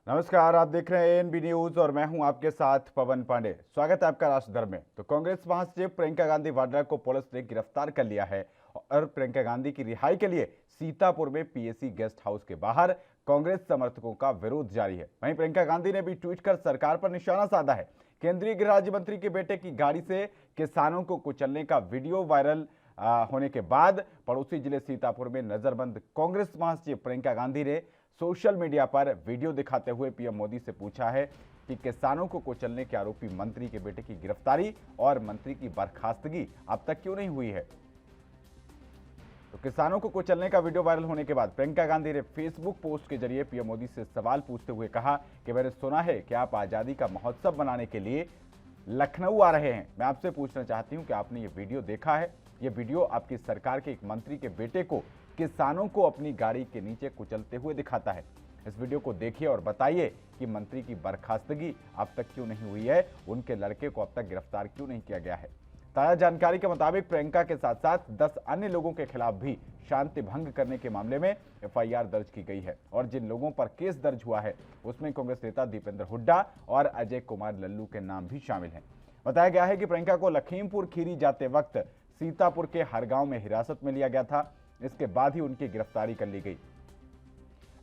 नमस्कार, आप देख रहे हैं एएनबी न्यूज और मैं हूं आपके साथ पवन पांडे। स्वागत है आपका राष्ट्रधर्म में। तो कांग्रेस महासचिव प्रियंका गांधी वाड्रा को पुलिस ने गिरफ्तार कर लिया है और प्रियंका गांधी की रिहाई के लिए सीतापुर में पीएसी गेस्ट हाउस के बाहर कांग्रेस समर्थकों का विरोध जारी है। वहीं प्रियंका गांधी ने भी ट्वीट कर सरकार पर निशाना साधा है। केंद्रीय गृह राज्य मंत्री के बेटे की गाड़ी से किसानों को कुचलने का वीडियो वायरल होने के बाद पड़ोसी जिले सीतापुर में नजरबंद कांग्रेस महासचिव प्रियंका गांधी ने सोशल मीडिया पर वीडियो दिखाते हुए पीएम मोदी से पूछा है कि किसानों को कुचलने के आरोपी मंत्री के बेटे की गिरफ्तारी और मंत्री की बर्खास्तगी अब तक क्यों नहीं हुई है। तो किसानों को कुचलने का वीडियो वायरल होने के बाद प्रियंका गांधी ने फेसबुक पोस्ट के जरिए पीएम मोदी से सवाल पूछते हुए कहा कि मैंने सुना है कि आप आजादी का महोत्सव मनाने के लिए लखनऊ आ रहे हैं। मैं आपसे पूछना चाहती हूं कि आपने ये वीडियो देखा है। ये वीडियो आपकी सरकार के एक मंत्री के बेटे को किसानों को अपनी गाड़ी के नीचे कुचलते हुए दिखाता है। इस वीडियो को देखिए और बताइए कि मंत्री की बर्खास्तगी अब तक क्यों नहीं हुई है, उनके लड़के को अब तक गिरफ्तार क्यों नहीं किया गया है। ताजा जानकारी के मुताबिक प्रियंका के साथ साथ 10 अन्य लोगों के खिलाफ भी शांति भंग करने के मामले में एफआईआर दर्ज की गई है और जिन लोगों पर केस दर्ज हुआ है उसमें कांग्रेस नेता दीपेंद्र हुड्डा और अजय कुमार लल्लू के नाम भी शामिल हैं। बताया गया है कि प्रियंका को लखीमपुर खीरी जाते वक्त सीतापुर के हर गांव में हिरासत में लिया गया था। इसके बाद ही उनकी गिरफ्तारी कर ली गई।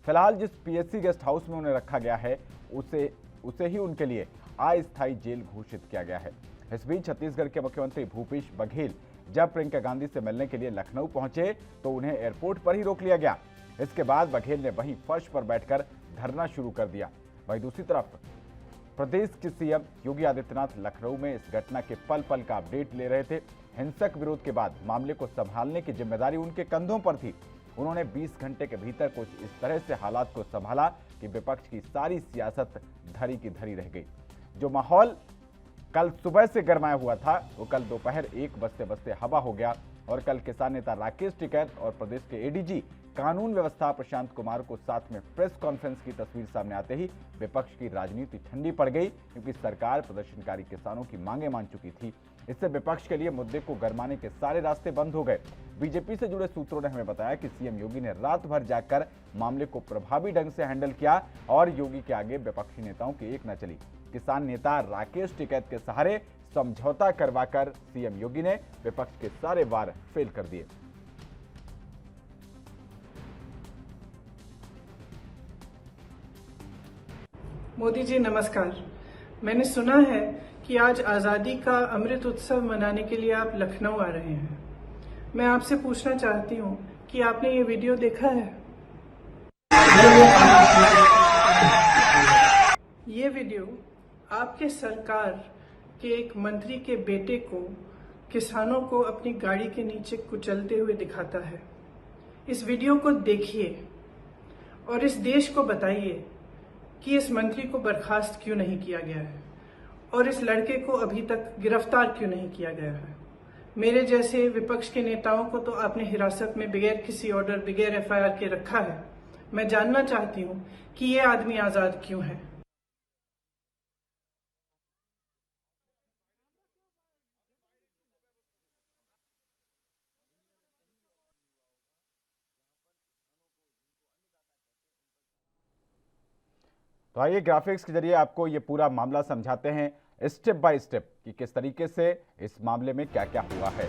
फिलहाल जिस पीएससी गेस्ट हाउस में उन्हें रखा गया है उसे ही उनके लिए अस्थायी जेल घोषित किया गया है। इस बीच छत्तीसगढ़ के मुख्यमंत्री भूपेश बघेल जब प्रियंका गांधी से मिलने के लिए लखनऊ पहुंचे तो उन्हें एयरपोर्ट पर ही रोक लिया गया। इसके बाद बघेल ने वहीं फर्श पर बैठकर धरना शुरू कर दिया। वहीं दूसरी तरफ प्रदेश के सीएम योगी आदित्यनाथ लखनऊ में इस घटना के पल पल का अपडेट ले रहे थे। हिंसक विरोध के बाद मामले को संभालने की जिम्मेदारी उनके कंधों पर थी। उन्होंने 20 घंटे के भीतर कुछ इस तरह से हालात को संभाला कि विपक्ष की सारी सियासत धरी की धरी रह गई। जो माहौल कल सुबह से गरमाया हुआ था वो कल दोपहर 1 बजते बजते हवा हो गया और कल किसान नेता राकेश टिकैत और प्रदेश के एडीजी कानून व्यवस्था प्रशांत कुमार को साथ में प्रेस कॉन्फ्रेंस की तस्वीर सामने आते ही विपक्ष की राजनीति ठंडी पड़ गई, क्योंकि सरकार प्रदर्शनकारी किसानों की मांगे मान चुकी थी। इससे विपक्ष के लिए मुद्दे को गरमाने के सारे रास्ते बंद हो गए। बीजेपी से जुड़े सूत्रों ने हमें बताया कि सीएम योगी ने रात भर जागकर मामले को प्रभावी ढंग से हैंडल किया और योगी के आगे विपक्षी नेताओं की एक न चली। किसान नेता राकेश टिकैत के सहारे समझौता करवाकर सीएम योगी ने विपक्ष के सारे वार फेल कर दिए। मोदी जी नमस्कार। मैंने सुना है कि आज आज़ादी का अमृत उत्सव मनाने के लिए आप लखनऊ आ रहे हैं। मैं आपसे पूछना चाहती हूँ कि आपने ये वीडियो देखा है? ये वीडियो आपके सरकार के एक मंत्री के बेटे को किसानों को अपनी गाड़ी के नीचे कुचलते हुए दिखाता है। इस वीडियो को देखिए और इस देश को बताइए कि इस मंत्री को बर्खास्त क्यों नहीं किया गया है और इस लड़के को अभी तक गिरफ्तार क्यों नहीं किया गया है। मेरे जैसे विपक्ष के नेताओं को तो आपने हिरासत में बगैर किसी ऑर्डर, बगैर एफआईआर के रखा है। मैं जानना चाहती हूं कि ये आदमी आजाद क्यों है। तो आइए ग्राफिक्स के जरिए आपको ये पूरा मामला समझाते हैं स्टेप बाय स्टेप कि किस तरीके से इस मामले में क्या क्या हुआ है।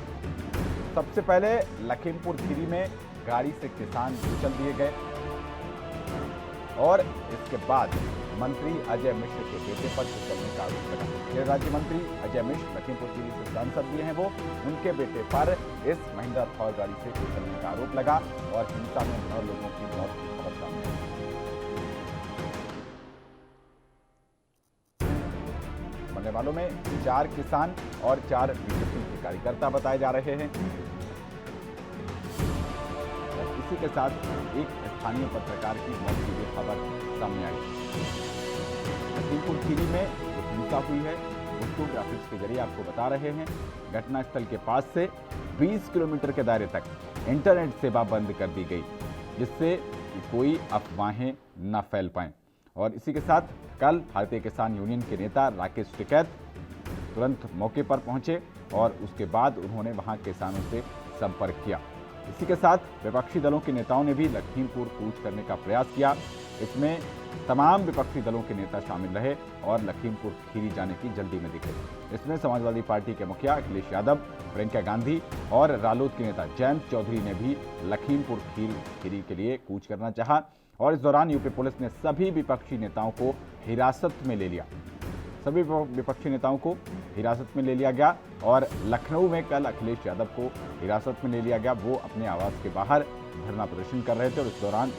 सबसे पहले लखीमपुर खीरी में गाड़ी से किसान कुचल दिए गए और इसके बाद मंत्री अजय मिश्र के बेटे पर कुचलने का आरोप लगा। गृह राज्य मंत्री अजय मिश्र लखीमपुर खीरी से सांसद भी हैं, वो उनके बेटे पर इस महिंद्रा थॉर गाड़ी से कुचलने का आरोप लगा और हिंसा में 9 लोगों की मौत की खबर सामने आई। मरने वालों में 4 किसान और 4 बीजेपी के कार्यकर्ता बताए जा रहे हैं। और इसी के साथ एक स्थानीय पत्रकार की मौत की भी खबर सामने आई। लखीमपुर खीरी में जो हिंसा हुई है उसको ग्राफिक्स के जरिए आपको बता रहे हैं। घटनास्थल के पास से 20 किलोमीटर के दायरे तक इंटरनेट सेवा बंद कर दी गई, जिससे कि कोई अफवाहें न फैल पाएं। और इसी के साथ कल भारतीय किसान यूनियन के नेता राकेश टिकैत तुरंत मौके पर पहुंचे और उसके बाद उन्होंने वहां किसानों से संपर्क किया। इसी के साथ विपक्षी दलों के नेताओं ने भी लखीमपुर कूच करने का प्रयास किया। इसमें तमाम विपक्षी दलों के नेता शामिल रहे और लखीमपुर खीरी जाने की जल्दी में दिखे। इसमें समाजवादी पार्टी के मुखिया अखिलेश यादव, प्रियंका गांधी और रालोद के नेता जयंत चौधरी ने भी लखीमपुर खीरी के लिए कूच करना चाहा और इस दौरान यूपी पुलिस ने सभी विपक्षी नेताओं को हिरासत में ले लिया। सभी विपक्षी नेताओं को हिरासत में ले लिया गया और लखनऊ में कल अखिलेश यादव को हिरासत में ले लिया गया। वो अपने आवास के बाहर धरना प्रदर्शन कर रहे थे और इस दौरान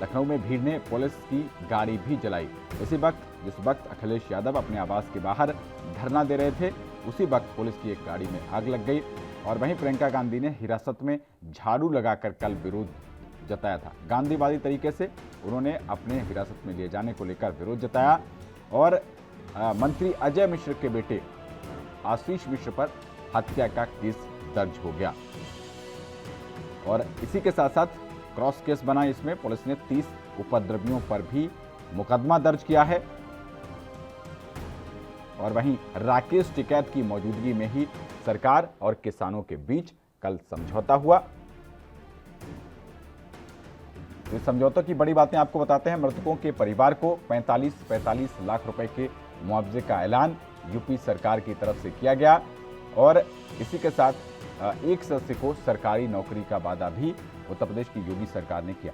लखनऊ में भीड़ ने पुलिस की गाड़ी भी जलाई। जिस वक्त अखिलेश यादव अपने आवास के बाहर धरना दे रहे थे, उसी वक्त पुलिस की एक गाड़ी में आग लग गई और वहीं प्रियंका गांधी ने हिरासत में झाड़ू लगाकर कल विरोध जताया था। गांधीवादी तरीके से उन्होंने अपने हिरासत में लिए जाने को लेकर विरोध जताया और मंत्री अजय मिश्र के बेटे आशीष मिश्र पर हत्या का केस दर्ज हो गया और इसी के साथ साथ क्रॉस केस बना। इसमें पुलिस ने 30 उपद्रवियों पर भी मुकदमा दर्ज किया है और वहीं राकेश टिकैत की मौजूदगी में ही सरकार और किसानों के बीच कल समझौता हुआ। इस समझौते की बड़ी बातें आपको बताते हैं। मृतकों के परिवार को 45 लाख रुपए के मुआवजे का ऐलान यूपी सरकार की तरफ से किया गया और इसी के साथ एक सदस्य को सरकारी नौकरी का वादा भी उत्तर प्रदेश की योगी सरकार ने किया।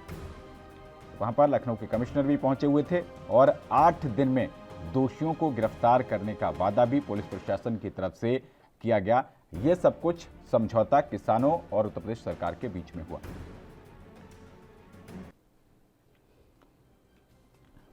वहां पर लखनऊ के कमिश्नर भी पहुंचे हुए थे और 8 दिन में दोषियों को गिरफ्तार करने का वादा भी पुलिस प्रशासन की तरफ से किया गया। ये सब कुछ समझौता किसानों और उत्तर प्रदेश सरकार के बीच में हुआ।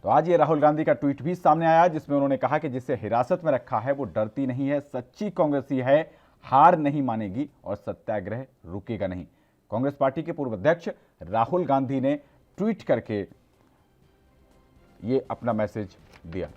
तो आज ये राहुल गांधी का ट्वीट भी सामने आया जिसमें उन्होंने कहा कि जिसे हिरासत में रखा है वो डरती नहीं है, सच्ची कांग्रेसी है, हार नहीं मानेगी और सत्याग्रह रुकेगा नहीं। कांग्रेस पार्टी के पूर्व अध्यक्ष राहुल गांधी ने ट्वीट करके ये अपना मैसेज दिया।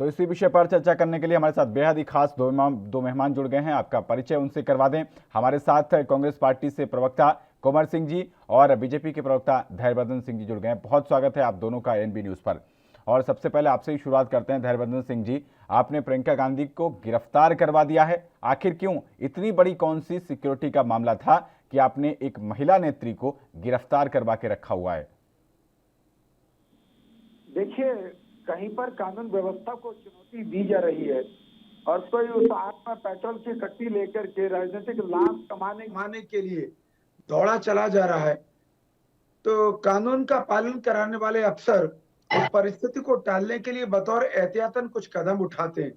तो इसी विषय पर चर्चा करने के लिए हमारे साथ बेहद ही खास दो मेहमान जुड़ गए हैं। आपका परिचय उनसे करवा दें। हमारे साथ कांग्रेस पार्टी से प्रवक्ता कुंवर सिंह जी और बीजेपी के प्रवक्ता धैर्यवर्धन सिंह जी जुड़ गए हैं। बहुत स्वागत है आप दोनों का एएनबी न्यूज पर। और सबसे पहले आपसे ही शुरुआत करते हैं। धैर्यवर्धन सिंह जी, आपने प्रियंका गांधी को गिरफ्तार करवा दिया है, आखिर क्यों? इतनी बड़ी कौन सी सिक्योरिटी का मामला था कि आपने एक महिला नेत्री को गिरफ्तार करवा के रखा हुआ है? देखिए, कहीं पर कानून व्यवस्था को चुनौती दी जा रही है और कोई उस आग में पेट्रोल की कट्टी लेकर के राजनीतिक लाभ कमाने के लिए दौड़ा चला जा रहा है, तो कानून का पालन कराने वाले अफसर उस परिस्थिति को टालने के लिए बतौर एहतियातन कुछ कदम उठाते हैं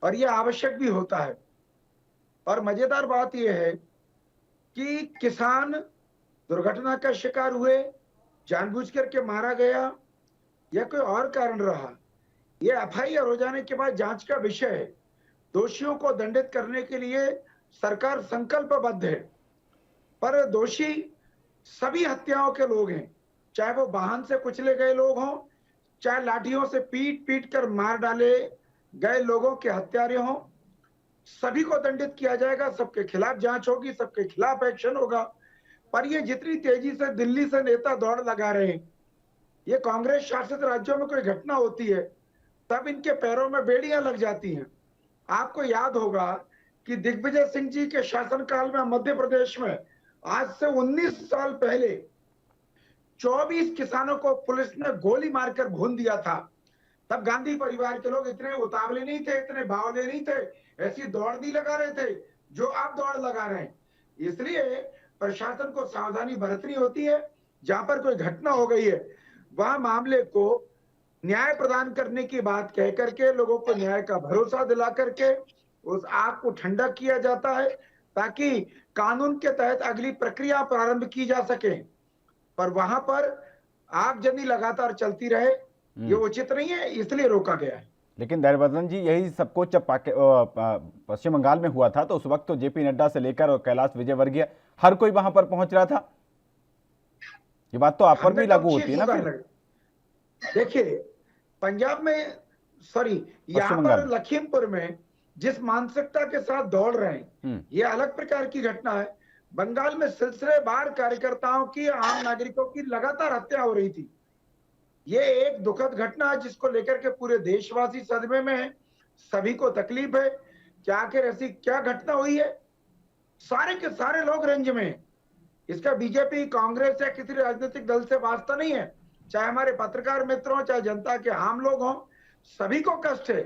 और यह आवश्यक भी होता है। और मजेदार बात यह है कि किसान दुर्घटना का शिकार हुए, जानबूझकर के मारा गया या कोई और कारण रहा, यह एफआईआर हो जाने के बाद जांच का विषय है। दोषियों को दंडित करने के लिए सरकार संकल्पबद्ध है, पर दोषी सभी हत्याओं के लोग हैं, चाहे वो वाहन से कुचले गए लोग हों, चाहे लाठियों से पीट पीट कर मार डाले गए लोगों के हत्यारे हों, सभी को दंडित किया जाएगा, सबके खिलाफ जांच होगी, सबके खिलाफ एक्शन होगा। पर ये जितनी तेजी से दिल्ली से नेता दौड़ लगा रहे हैं, ये कांग्रेस शासित राज्यों में कोई घटना होती है तब इनके पैरों में बेड़ियां लग जाती हैं। आपको याद होगा कि दिग्विजय सिंह जी के शासनकाल में मध्य प्रदेश में आज से 19 साल पहले 24 किसानों को पुलिस ने गोली मारकर भून दिया था। तब गांधी परिवार के लोग इतने उतावले नहीं थे, इतने बावले नहीं थे, ऐसी दौड़ नहीं लगा रहे थे जो आप दौड़ लगा रहे हैं। इसलिए प्रशासन को सावधानी बरतनी होती है। जहां पर कोई घटना हो गई है वह मामले को न्याय प्रदान करने की बात कह करके लोगों को न्याय का भरोसा दिला करके उस आग को ठंडा किया जाता है ताकि कानून के तहत अगली प्रक्रिया प्रारंभ की जा सके। पर वहां पर आगजनी लगातार चलती रहे, ये उचित नहीं है, इसलिए रोका गया है। लेकिन धैर्यवर्धन जी, यही सब कुछ जब पश्चिम बंगाल में हुआ था तो उस वक्त तो जेपी नड्डा से लेकर और कैलाश विजयवर्गीय हर कोई वहां पर पहुंच रहा था। ये बात तो आप पर भी लागू होती है ना फिर? देखिए, पंजाब में यहाँ पर लखीमपुर में जिस मानसिकता के साथ दौड़ रहे हैं, ये अलग प्रकार की घटना है। बंगाल में सिलसिलेवार कार्यकर्ताओं की, आम नागरिकों की लगातार हत्या हो रही थी। ये एक दुखद घटना है जिसको लेकर के पूरे देशवासी सदमे में है, सभी को तकलीफ है। क्या आखिर ऐसी क्या घटना हुई है? सारे के सारे लोग रेंज में हैं। इसका बीजेपी, कांग्रेस या किसी राजनीतिक दल से वास्ता नहीं है। चाहे हमारे पत्रकार मित्र हों, चाहे जनता के आम लोग हों, सभी को कष्ट है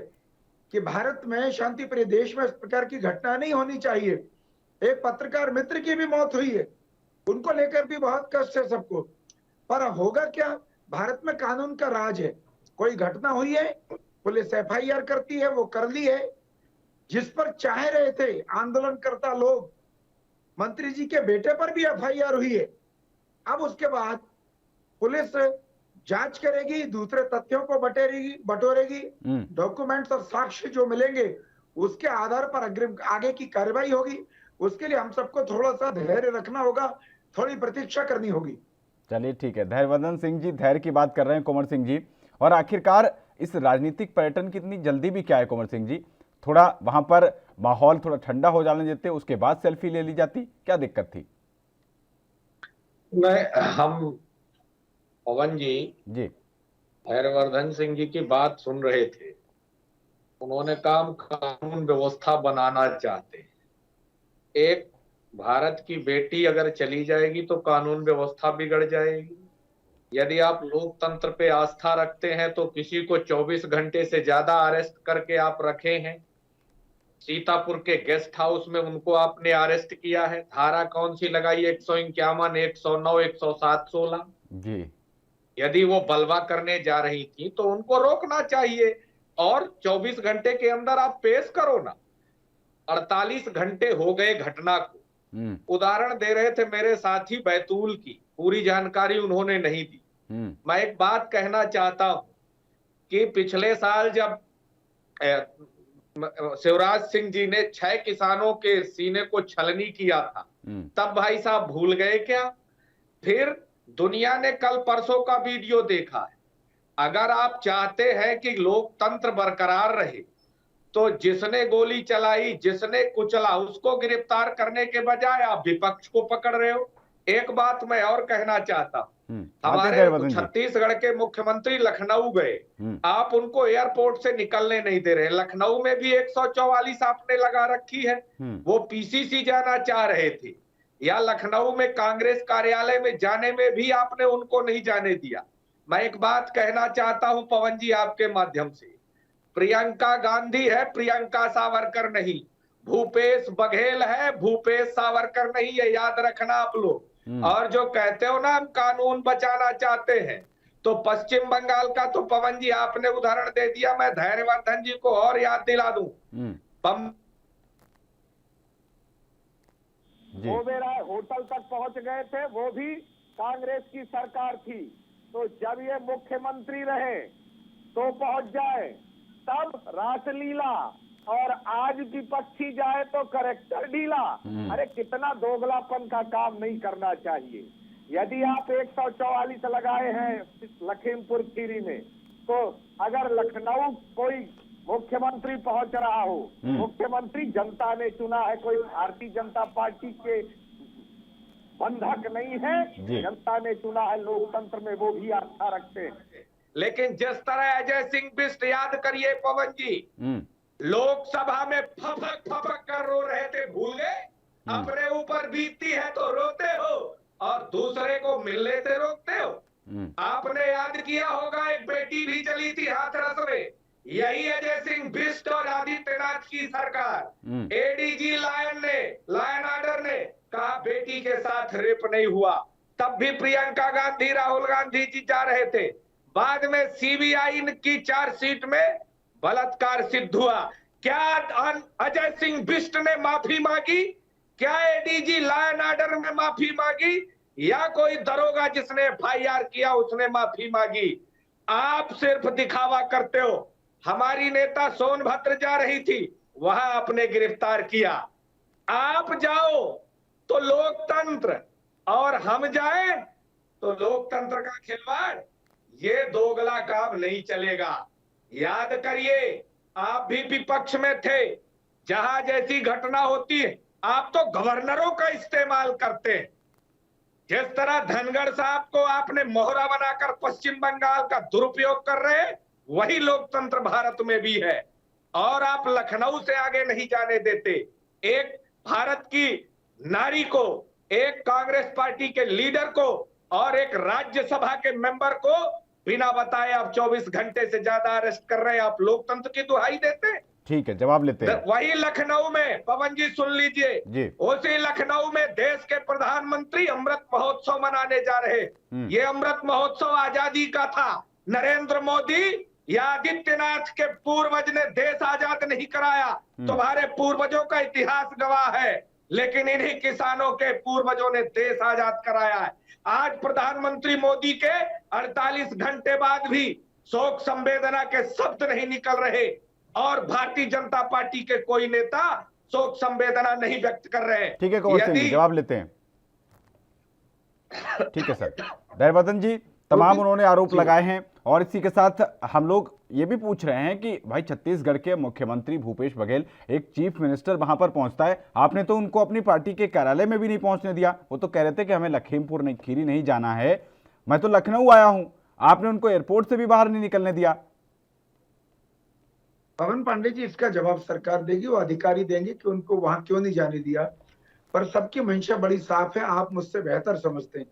कि भारत में, शांति प्रिय देश में इस प्रकार की घटना नहीं होनी चाहिए। एक पत्रकार मित्र की भी मौत हुई है, उनको लेकर भी बहुत कष्ट है सबको। पर होगा क्या? भारत में कानून का राज है। कोई घटना हुई है, पुलिस एफआईआर करती है, वो कर ली है। जिस पर चाह रहे थे आंदोलनकर्ता लोग, मंत्री जी के बेटे पर भी एफआईआर हुई है। अब उसके बाद पुलिस जांच करेगी, दूसरे तथ्यों को बटोरेगी, डॉक्यूमेंट्स और साक्ष्य जो मिलेंगे उसके आधार पर अग्रिम आगे की कार्रवाई होगी। उसके लिए हम सबको थोड़ा सा धैर्य रखना होगा, थोड़ी प्रतीक्षा करनी होगी। चलिए ठीक है, धैर्यवर्धन सिंह जी धैर्य की बात कर रहे हैं कुंवर सिंह जी। और आखिरकार इस राजनीतिक पर्यटन की इतनी जल्दी भी क्या है कुंवर सिंह जी? थोड़ा वहां पर माहौल थोड़ा ठंडा हो जाने देते, उसके बाद सेल्फी ले ली जाती, क्या दिक्कत थी? हम पवन जी धैर्यवर्धन सिंह जी की बात सुन रहे थे। उन्होंने कहा हम कानून व्यवस्था बनाना चाहते हैं। एक भारत की बेटी अगर चली जाएगी तो कानून व्यवस्था बिगड़ जाएगी। यदि आप लोकतंत्र पे आस्था रखते हैं तो किसी को 24 घंटे से ज्यादा अरेस्ट करके आप रखे हैं। सीतापुर के गेस्ट हाउस में उनको आपने अरेस्ट किया है। धारा कौन सी लगाई? 151, 109, 107, 16 जी। यदि वो बलवा करने जा रही थी तो उनको रोकना चाहिए और 24 घंटे के अंदर आप पेश करो ना। 48 घंटे हो गए घटना को। उदाहरण दे रहे थे मेरे साथी बैतूल की, पूरी जानकारी उन्होंने नहीं दी। मैं एक बात कहना चाहता हूं कि पिछले साल जब शिवराज सिंह जी ने 6 किसानों के सीने को छलनी किया था, तब भाई साहब भूल गए क्या? फिर दुनिया ने कल परसों का वीडियो देखा है। अगर आप चाहते हैं कि लोकतंत्र बरकरार रहे तो जिसने गोली चलाई, जिसने कुचला, उसको गिरफ्तार करने के बजाय आप विपक्ष को पकड़ रहे हो। एक बात मैं और कहना चाहता हूं, हमारे छत्तीसगढ़ के मुख्यमंत्री लखनऊ गए, आप उनको एयरपोर्ट से निकलने नहीं दे रहे। लखनऊ में भी 144 आपने लगा रखी है। वो पीसीसी जाना चाह रहे थे, या लखनऊ में कांग्रेस कार्यालय में जाने में भी आपने उनको नहीं जाने दिया। मैं एक बात कहना चाहता हूं पवन जी आपके माध्यम से, प्रियंका गांधी है, प्रियंका सावरकर नहीं। भूपेश बघेल है, भूपेश सावरकर नहीं, ये याद रखना आप लोग। और जो कहते हो ना हम कानून बचाना चाहते हैं, तो पश्चिम बंगाल का तो पवन जी आपने उदाहरण दे दिया। मैं धैर्यवर्धन जी को और याद दिला दूं, वो मेरा होटल तक पहुंच गए थे, वो भी कांग्रेस की सरकार थी। तो जब ये मुख्यमंत्री रहे तो पहुंच जाए, तब रासलीला, और आज विपक्षी जाए तो करेक्टर ढीला। अरे कितना दोगलापन का काम नहीं करना चाहिए। यदि आप 144 लगाए हैं लखीमपुर खीरी में, तो अगर लखनऊ कोई मुख्यमंत्री पहुंच रहा हो, मुख्यमंत्री जनता ने चुना है, कोई भारतीय जनता पार्टी के बंधक नहीं है, जनता ने चुना है, लोकतंत्र में वो भी आस्था रखते हैं। लेकिन जिस तरह अजय सिंह बिष्ट, याद करिए पवन जी, लोकसभा में फपक फपक कर रो रहे थे, भूल गए? अपने ऊपर बीतती है तो रोते हो और दूसरे को मिलने से रोकते हो। आपने याद किया होगा एक बेटी भी चली थी हाथरस में, यही अजय सिंह बिष्ट और आदित्यनाथ की सरकार। एडीजी लायन आर्डर ने कहा बेटी के साथ रेप नहीं हुआ, तब भी प्रियंका गांधी, राहुल गांधी जी जा रहे थे। बाद में सीबीआई की चार्जशीट में बलात्कार सिद्ध हुआ। क्या अजय सिंह बिष्ट ने माफी मांगी? क्या एडीजी लायन आर्डर में माफी मांगी? या कोई दरोगा जिसने एफआईआर किया उसने माफी मांगी? आप सिर्फ दिखावा करते हो। हमारी नेता सोनभद्र जा रही थी, वहां आपने गिरफ्तार किया। आप जाओ तो लोकतंत्र, और हम जाएं तो लोकतंत्र का खिलवाड़। ये दोगला काम नहीं चलेगा। याद करिए, आप भी विपक्ष में थे, जहां जैसी घटना होती है आप तो गवर्नरों का इस्तेमाल करते हैं। जिस तरह धनगढ़ साहब को आपने मोहरा बनाकर पश्चिम बंगाल का दुरुपयोग कर रहे हैं, वही लोकतंत्र भारत में भी है। और आप लखनऊ से आगे नहीं जाने देते। एक भारत की नारी को, एक कांग्रेस पार्टी के लीडर को और एक राज्यसभा के मेंबर को बिना बताए आप 24 घंटे से ज्यादा अरेस्ट कर रहे हैं। आप लोकतंत्र की दुहाई देते हैं। ठीक है, जवाब लेते हैं। वही लखनऊ में, पवन जी सुन लीजिए जी। उसी लखनऊ में देश के प्रधानमंत्री अमृत महोत्सव मनाने जा रहे। ये अमृत महोत्सव आजादी का था। नरेंद्र मोदी या आदित्यनाथ के पूर्वज ने देश आजाद नहीं कराया। तुम्हारे पूर्वजों का इतिहास गवाह है, लेकिन इन्हीं किसानों के पूर्वजों ने देश आजाद कराया है। आज प्रधानमंत्री मोदी के 48 घंटे बाद भी शोक संवेदना के शब्द नहीं निकल रहे और भारतीय जनता पार्टी के कोई नेता शोक संवेदना नहीं व्यक्त कर रहे हैं। ठीक है कंवर सिंह, जवाब लेते हैं। ठीक है सर। दयावर्धन जी, तमाम उन्होंने आरोप लगाए हैं और इसी के साथ हम लोग ये भी पूछ रहे हैं कि भाई छत्तीसगढ़ के मुख्यमंत्री भूपेश बघेल, एक चीफ मिनिस्टर वहां पर पहुंचता है, आपने तो उनको अपनी पार्टी के कार्यालय में भी नहीं पहुंचने दिया। वो तो कह रहे थे कि हमें लखीमपुर खीरी नहीं जाना है, मैं तो लखनऊ आया हूं। आपने उनको एयरपोर्ट से भी बाहर नहीं निकलने दिया। पवन पांडे जी, इसका जवाब सरकार देगी, वो अधिकारी देंगे कि उनको वहां क्यों नहीं जाने दिया। पर सबकी मंशा बड़ी साफ है, आप मुझसे बेहतर समझते हैं।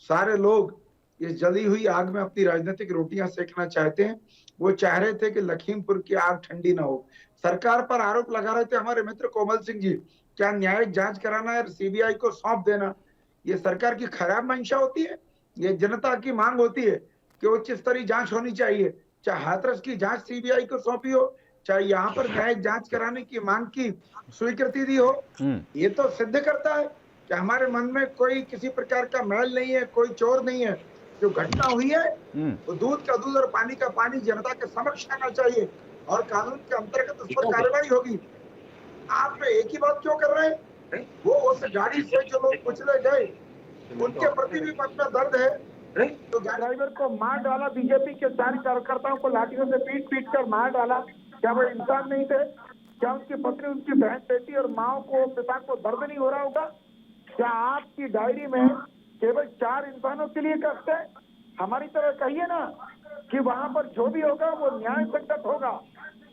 सारे लोग इस जली हुई आग में अपनी राजनीतिक रोटियां सेकना चाहते हैं। वो चाह रहे थे कि लखीमपुर की आग ठंडी ना हो। सरकार पर आरोप लगा रहे थे हमारे मित्र कोमल सिंह जी, क्या न्यायिक जांच कराना है, सीबीआई को सौंप देना, ये सरकार की खराब मंशा होती है? ये जनता की मांग होती है कि उच्च स्तरीय जांच होनी चाहिए। चाहे हाथरस की जांच सीबीआई को सौंपी हो, चाहे यहाँ पर न्यायिक जांच कराने की मांग की स्वीकृति दी हो। ये तो सिद्ध करता है कि हमारे मन में कोई किसी प्रकार का मैल नहीं है, कोई चोर नहीं है। जो घटना हुई है वो दूध का दूध और पानी का पानी जनता के समक्ष आना चाहिए और कानून के अंतर्गत उस पर कार्रवाई होगी। आप एक ही बात क्यों कर रहे हैं? वो उस गाड़ी से जो लोग कुचले गए उनके प्रति भी अपना दर्द है। तो ड्राइवर को मार डाला, बीजेपी के 4 कार्यकर्ताओं को लाठियों से पीट पीट कर मार डाला। क्या वो इंसान नहीं थे? क्या उनकी पत्नी, उनकी बहन, बेटी और माँ को, पिता को दर्द नहीं हो रहा होगा? क्या आपकी डायरी में केवल 4 इंसानों के लिए कष्ट है? हमारी तरह कहिए ना कि वहां पर जो भी होगा वो न्याय संगत होगा।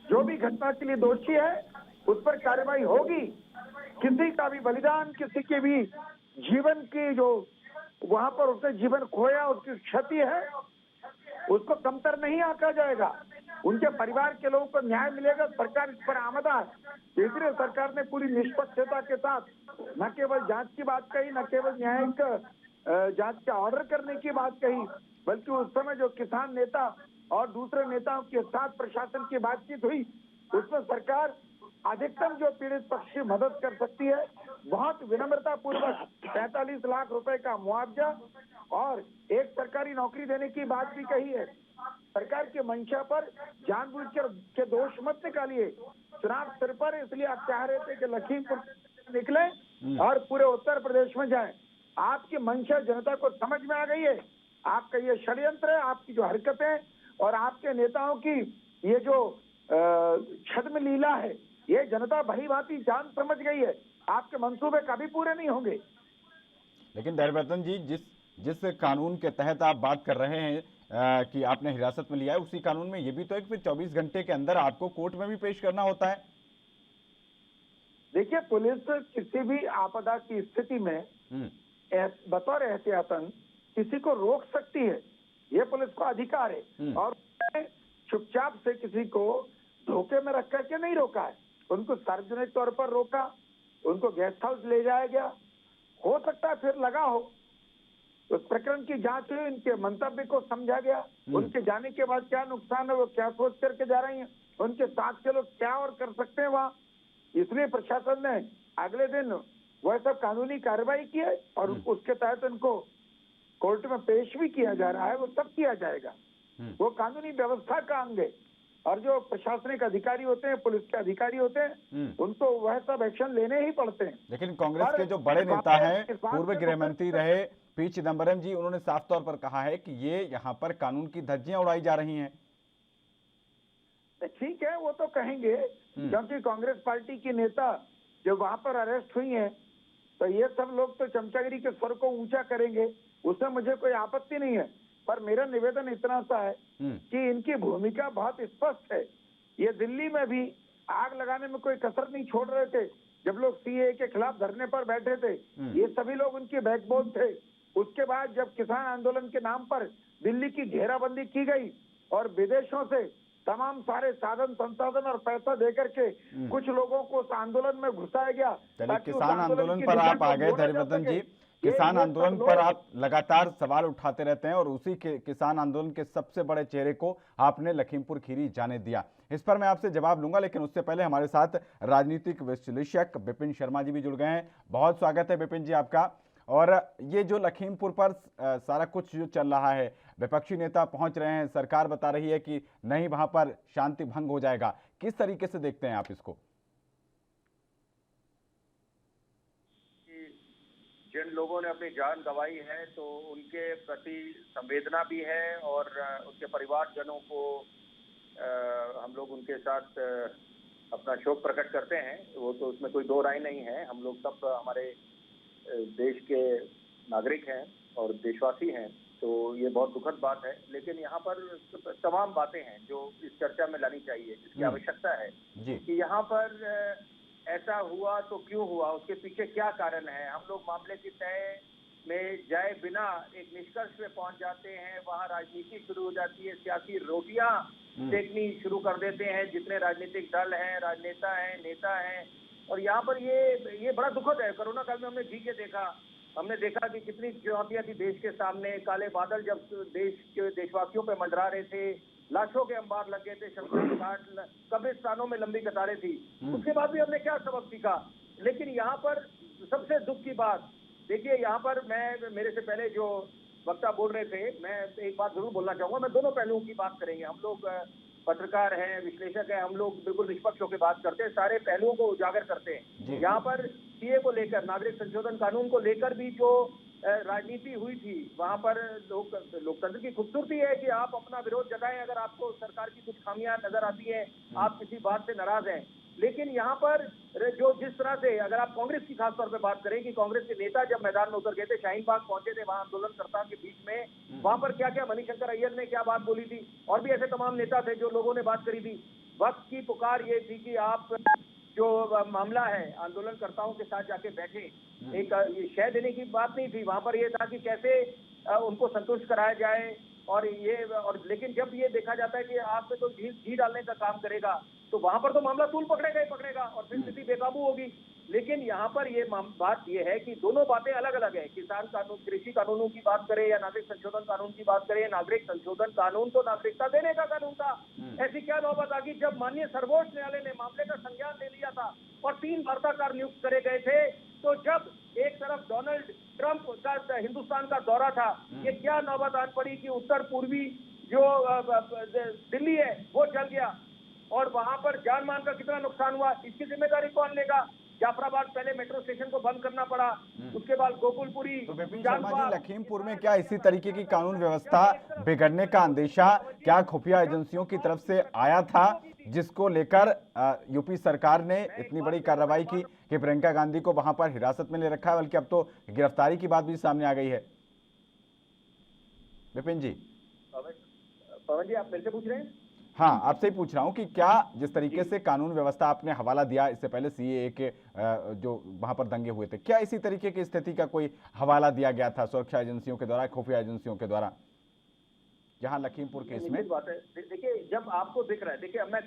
जो भी घटना के लिए दोषी है उस पर कार्रवाई होगी। किसी का भी बलिदान, किसी के भी जीवन की जो वहां पर उसने जीवन खोया, उसकी क्षति है, उसको कमतर नहीं आंका जाएगा। उनके परिवार के लोगों को न्याय मिलेगा। सरकार इस पर आमदा है। इसलिए सरकार ने पूरी निष्पक्षता के साथ न केवल जांच की बात कही, न केवल न्यायिक जांच का ऑर्डर करने की बात कही, बल्कि उस समय जो किसान नेता और दूसरे नेताओं के साथ प्रशासन की बातचीत हुई, उसमें सरकार अधिकतम जो पीड़ित पक्ष की मदद कर सकती है, बहुत विनम्रता पूर्वक 45 लाख रुपए का मुआवजा और एक सरकारी नौकरी देने की बात भी कही है। सरकार की मंशा पर जानबूझकर के दोष मत निकालिए। चुनाव सिर पर, इसलिए आप चाह रहे थे कि लखीमपुर निकले और पूरे उत्तर प्रदेश में जाएं। आपकी मंशा जनता को समझ में आ गई है। आपका ये षड्यंत्र है, आपकी जो हरकतें और आपके नेताओं की ये जो छद्म लीला है, ये जनता भली भांति जान समझ गई है। आपके मंसूबे कभी पूरे नहीं होंगे। लेकिन दयावर्धन जी, जिस कानून के तहत आप बात कर रहे हैं कि आपने हिरासत में लिया है, उसी कानून में ये भी तो है कि फिर 24 घंटे के अंदर आपको कोर्ट में भी पेश करना होता है। देखिए, पुलिस किसी भी आपदा की स्थिति में बतौर एहतियातन किसी को रोक सकती है, ये पुलिस को अधिकार है। और चुपचाप से किसी को धोखे में रख करके नहीं रोका है, उनको सार्वजनिक तौर पर रोका, उनको गेस्ट हाउस ले जाया गया। हो सकता है फिर लगा हो, उस प्रकरण की जांच हुई, उनके मंतव्य को समझा गया, उनके जाने के बाद क्या नुकसान है, वो क्या सोच करके जा रही हैं, उनके साथ के लोग क्या और कर सकते हैं वहां। इसलिए प्रशासन ने अगले दिन वह सब कानूनी कार्रवाई की है और उसके तहत उनको कोर्ट में पेश भी किया जा रहा है। वो सब किया जाएगा, वो कानूनी व्यवस्था का अंग है। और जो प्रशासनिक अधिकारी होते हैं, पुलिस के अधिकारी होते हैं, उनको वह सब एक्शन लेने ही पड़ते हैं। लेकिन कांग्रेस के जो बड़े नेता हैं, पूर्व गृह मंत्री रहे पी चिदम्बरम जी, उन्होंने साफ तौर पर कहा है कि ये यहाँ पर कानून की धज्जियां उड़ाई जा रही हैं। ठीक है, वो तो कहेंगे, क्योंकि कांग्रेस पार्टी की नेता जो वहां पर अरेस्ट हुई हैं, तो ये सब लोग तो चमचागिरी के स्वर को ऊंचा करेंगे, उसमें मुझे कोई आपत्ति नहीं है। पर मेरा निवेदन इतना सा है कि इनकी भूमिका बहुत स्पष्ट है। ये दिल्ली में भी आग लगाने में कोई कसर नहीं छोड़ रहे थे। जब लोग सीए के खिलाफ धरने पर बैठे थे, ये सभी लोग उनके बैकबोन थे। उसके बाद जब किसान आंदोलन के नाम पर दिल्ली की घेराबंदी की गई और विदेशों से तमाम सारे साधन संसाधन और पैसा देकर के कुछ लोगों को उस आंदोलन में घुसाया गया। चलिए, ताकि उस किसान आंदोलन की पर दिशा आप को आ गए मोड़ा जा धैर्यवर्धन सके। जी। किसान ये आंदोलन सब पर लोग- आप लगातार सवाल उठाते रहते हैं और उसी के किसान आंदोलन के सबसे बड़े चेहरे को आपने लखीमपुर खीरी जाने दिया। इस पर मैं आपसे जवाब लूंगा, लेकिन उससे पहले हमारे साथ राजनीतिक विश्लेषक विपिन शर्मा जी भी जुड़ गए हैं। बहुत स्वागत है विपिन जी आपका। और ये जो लखीमपुर पर सारा कुछ जो चल रहा है, विपक्षी नेता पहुंच रहे हैं, सरकार बता रही है कि नहीं वहां पर शांति भंग हो जाएगा, किस तरीके से देखते हैं आप इसको? जिन लोगों ने अपनी जान गंवाई है तो उनके प्रति संवेदना भी है और उनके परिवारजनों को हम लोग उनके साथ अपना शोक प्रकट करते हैं। वो तो उसमें कोई दो राय नहीं है। हम लोग सब हमारे देश के नागरिक हैं और देशवासी हैं, तो ये बहुत दुखद बात है। लेकिन यहाँ पर तमाम बातें हैं जो इस चर्चा में लानी चाहिए, जिसकी आवश्यकता है कि यहाँ पर ऐसा हुआ तो क्यों हुआ, उसके पीछे क्या कारण है। हम लोग मामले की तय में जाए बिना एक निष्कर्ष पे पहुंच जाते हैं, वहाँ राजनीति शुरू हो जाती है, सियासी रोटियां सेकनी शुरू कर देते हैं जितने राजनीतिक दल हैं, राजनेता हैं, नेता हैं। और यहाँ पर ये बड़ा दुखद है। कोरोना काल में हमने देखा कि कितनी चुनौतियां थी देश के सामने। काले बादल जब देश के देशवासियों पे मंडरा रहे थे, लाशों के अंबार लग गए थे, शमशान घाट, कब्रिस्तानों में लंबी कतारें थी। उसके बाद भी हमने क्या सबक सीखा। लेकिन यहाँ पर सबसे दुख की बात, देखिए यहाँ पर मेरे से पहले जो वक्ता बोल रहे थे, मैं एक बात जरूर बोलना चाहूंगा। मैं दोनों पहलुओं की बात करेंगे। हम लोग पत्रकार हैं, विश्लेषक हैं, हम लोग बिल्कुल निष्पक्ष होकर बात करते हैं, सारे पहलुओं को उजागर करते हैं। यहाँ पर सीए को लेकर, नागरिक संशोधन कानून को लेकर भी जो राजनीति हुई थी, वहां पर लोकतंत्र की खूबसूरती है कि आप अपना विरोध जताएं अगर आपको सरकार की कुछ खामियां नजर आती हैं, आप किसी बात से नाराज हैं। लेकिन यहाँ पर जो जिस तरह से, अगर आप कांग्रेस की खासतौर पे बात करें कि कांग्रेस के नेता जब मैदान में उतर गए थे, शाहीन बाग पहुंचे थे, वहां आंदोलनकर्ताओं के बीच में, वहां पर क्या क्या मणिशंकर अय्यर ने क्या बात बोली थी, और भी ऐसे तमाम नेता थे जो लोगों ने बात करी थी। वक्त की पुकार ये थी कि आप जो मामला है आंदोलनकर्ताओं के साथ जाके बैठे, एक शह देने की बात नहीं थी। वहां पर ये था कि कैसे उनको संतुष्ट कराया जाए। और लेकिन जब ये देखा जाता है कि आप पे तो घी डालने का काम करेगा, तो वहां पर तो मामला तूल पकड़ेगा और फिर स्थिति बेकाबू होगी। लेकिन यहाँ पर ये बात ये है कि दोनों बातें अलग अलग है। किसान कानून, कृषि कानूनों की बात करें या नागरिक संशोधन कानून की बात करें, नागरिक संशोधन कानून तो नागरिकता देने का कानून था। ऐसी क्या नौबत आ गई जब माननीय सर्वोच्च न्यायालय ने मामले का संज्ञान ले लिया था और 3 वार्ताकार नियुक्त करे गए थे। तो जब एक तरफ डोनाल्ड ट्रंप का हिंदुस्तान का दौरा था, ये क्या नौबत आन पड़ी कि उत्तर पूर्वी जो दिल्ली है वो जल गया और वहां पर जान मान का कितना नुकसान हुआ, इसकी जिम्मेदारी कौन लेगा। जाफराबाद पहले मेट्रो स्टेशन को बंद करना पड़ा, उसके बाद गोकुलपुरी। तो विपिन शर्मा जी, लखीमपुर में क्या इसी तरीके की कानून व्यवस्था बिगड़ने का अंदेशा क्या खुफिया एजेंसियों की तरफ से आया था, जिसको लेकर यूपी सरकार ने इतनी बड़ी कार्रवाई की कि प्रियंका गांधी को वहां पर हिरासत में ले रखा है, बल्कि अब तो गिरफ्तारी की बात भी सामने आ गई है? विपिन जी। पवन जी, आप मेरे से पूछ रहे हैं? हाँ, आपसे ही पूछ रहा हूं कि क्या जिस तरीके से कानून व्यवस्था आपने हवाला दिया इससे पहले सीएए के जो वहां पर दंगे हुए थे, क्या इसी तरीके की स्थिति का कोई हवाला दिया गया था सुरक्षा एजेंसियों के द्वारा, खुफिया एजेंसियों के द्वारा, यहाँ लखीमपुर केस में? बात है, देखिए जब आपको दिख रहा है, देखिए अब मैं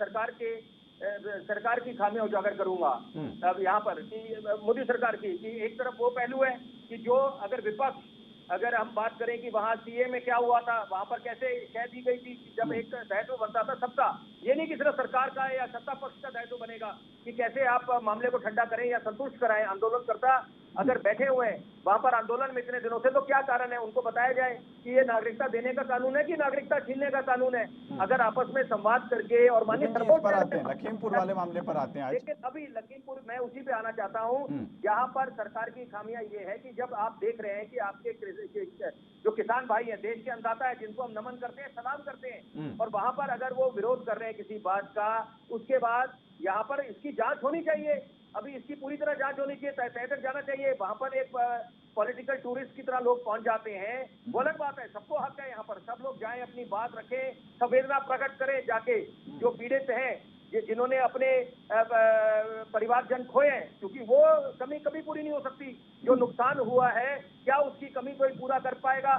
सरकार की खामियां उजागर करूंगा अब यहाँ पर कि मोदी सरकार की कि एक तरफ वो पहलू है कि जो अगर हम बात करें कि वहाँ सीए में क्या हुआ था, वहां पर कैसे कह दी गई थी जब एक दायित्व बनता था सबका, ये नहीं कि सिर्फ सरकार का या सत्ता पक्ष का दायित्व बनेगा कि कैसे आप मामले को ठंडा करें या संतुष्ट कराएं। आंदोलनकर्ता अगर बैठे हुए हैं वहां पर आंदोलन में इतने दिनों से, तो क्या कारण है, उनको बताया जाए कि ये नागरिकता देने का कानून है कि नागरिकता छीनने का कानून है। अगर आपस में संवाद करके और माननीय लखीमपुर वाले मामले पर आते हैं। लेकिन अभी लखीमपुर, मैं उसी पे आना चाहता हूँ। यहाँ पर सरकार की खामियां ये है कि जब आप देख रहे हैं कि आपके जो किसान भाई हैं, देश के अन्नदाता है, जिनको हम नमन करते हैं, सलाम करते हैं, और वहां पर अगर वो विरोध कर रहे हैं किसी बात का, उसके बाद यहाँ पर इसकी जांच होनी चाहिए। अभी इसकी पूरी तरह जांच होनी चाहिए, तय तक जाना चाहिए। वहां पर एक पॉलिटिकल टूरिस्ट की तरह लोग पहुंच जाते हैं, वो अलग बात है, सबको हक है यहाँ पर, सब लोग जाएं, अपनी बात रखें, संवेदना प्रकट करें, जाके जो पीड़ित हैं जिन्होंने अपने परिवारजन खोए हैं, क्योंकि वो कमी कभी पूरी नहीं हो सकती। जो नुकसान हुआ है क्या उसकी कमी कोई पूरा कर पाएगा?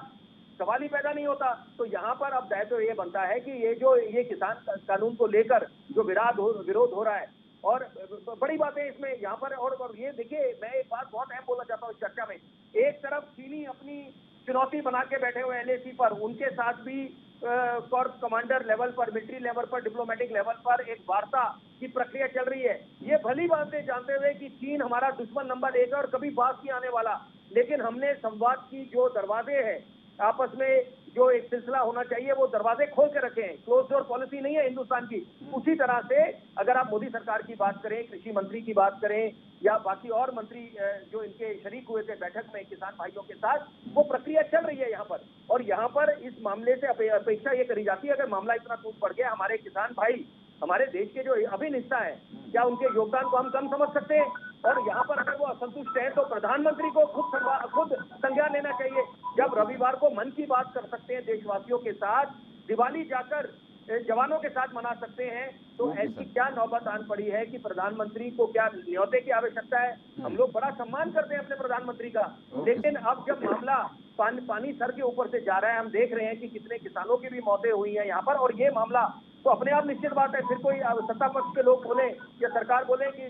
सवाल ही पैदा नहीं होता। तो यहाँ पर अब दायित्व ये बनता है कि ये किसान कानून को लेकर जो विरोध हो रहा है, और बड़ी बात है इसमें यहाँ पर, और ये देखिए, मैं एक बात बहुत अहम बोलना चाहता हूँ इस चर्चा में। एक तरफ चीनी अपनी चुनौती बना के बैठे हुए एलएसी पर, उनके साथ भी कॉर्प कमांडर लेवल पर, मिलिट्री लेवल पर, डिप्लोमेटिक लेवल पर एक वार्ता की प्रक्रिया चल रही है। ये भली बात है, जानते हुए कि चीन हमारा दुश्मन नंबर 1 है और कभी बात नहीं आने वाला, लेकिन हमने संवाद की जो दरवाजे हैं आपस में, जो एक सिलसिला होना चाहिए, वो दरवाजे खोल के रखे हैं। क्लोज डोर पॉलिसी नहीं है हिंदुस्तान की। उसी तरह से अगर आप मोदी सरकार की बात करें, कृषि मंत्री की बात करें, या बाकी और मंत्री जो इनके शरीक हुए थे बैठक में किसान भाइयों के साथ, वो प्रक्रिया चल रही है यहाँ पर। और यहाँ पर इस मामले से अपेक्षा ये करी जाती है, अगर मामला इतना टूट पड़ गया, हमारे किसान भाई हमारे देश के जो अभिन्न हिस्सा है, क्या उनके योगदान को हम कम समझ सकते हैं? और यहाँ पर अगर वो असंतुष्ट है तो प्रधानमंत्री को खुद संज्ञान लेना चाहिए। जब रविवार को मन की बात कर सकते हैं देशवासियों के साथ, दिवाली जाकर जवानों के साथ मना सकते हैं, तो ऐसी क्या नौबत आन पड़ी है कि प्रधानमंत्री को क्या न्योते की आवश्यकता है? हम लोग बड़ा सम्मान करते हैं अपने प्रधानमंत्री का, लेकिन अब जब मामला पानी सर के ऊपर से जा रहा है, हम देख रहे हैं कि कितने किसानों की भी मौतें हुई हैं यहाँ पर, और ये मामला तो अपने आप निश्चित बात है, फिर कोई सत्ता पक्ष के लोग बोले या सरकार बोले कि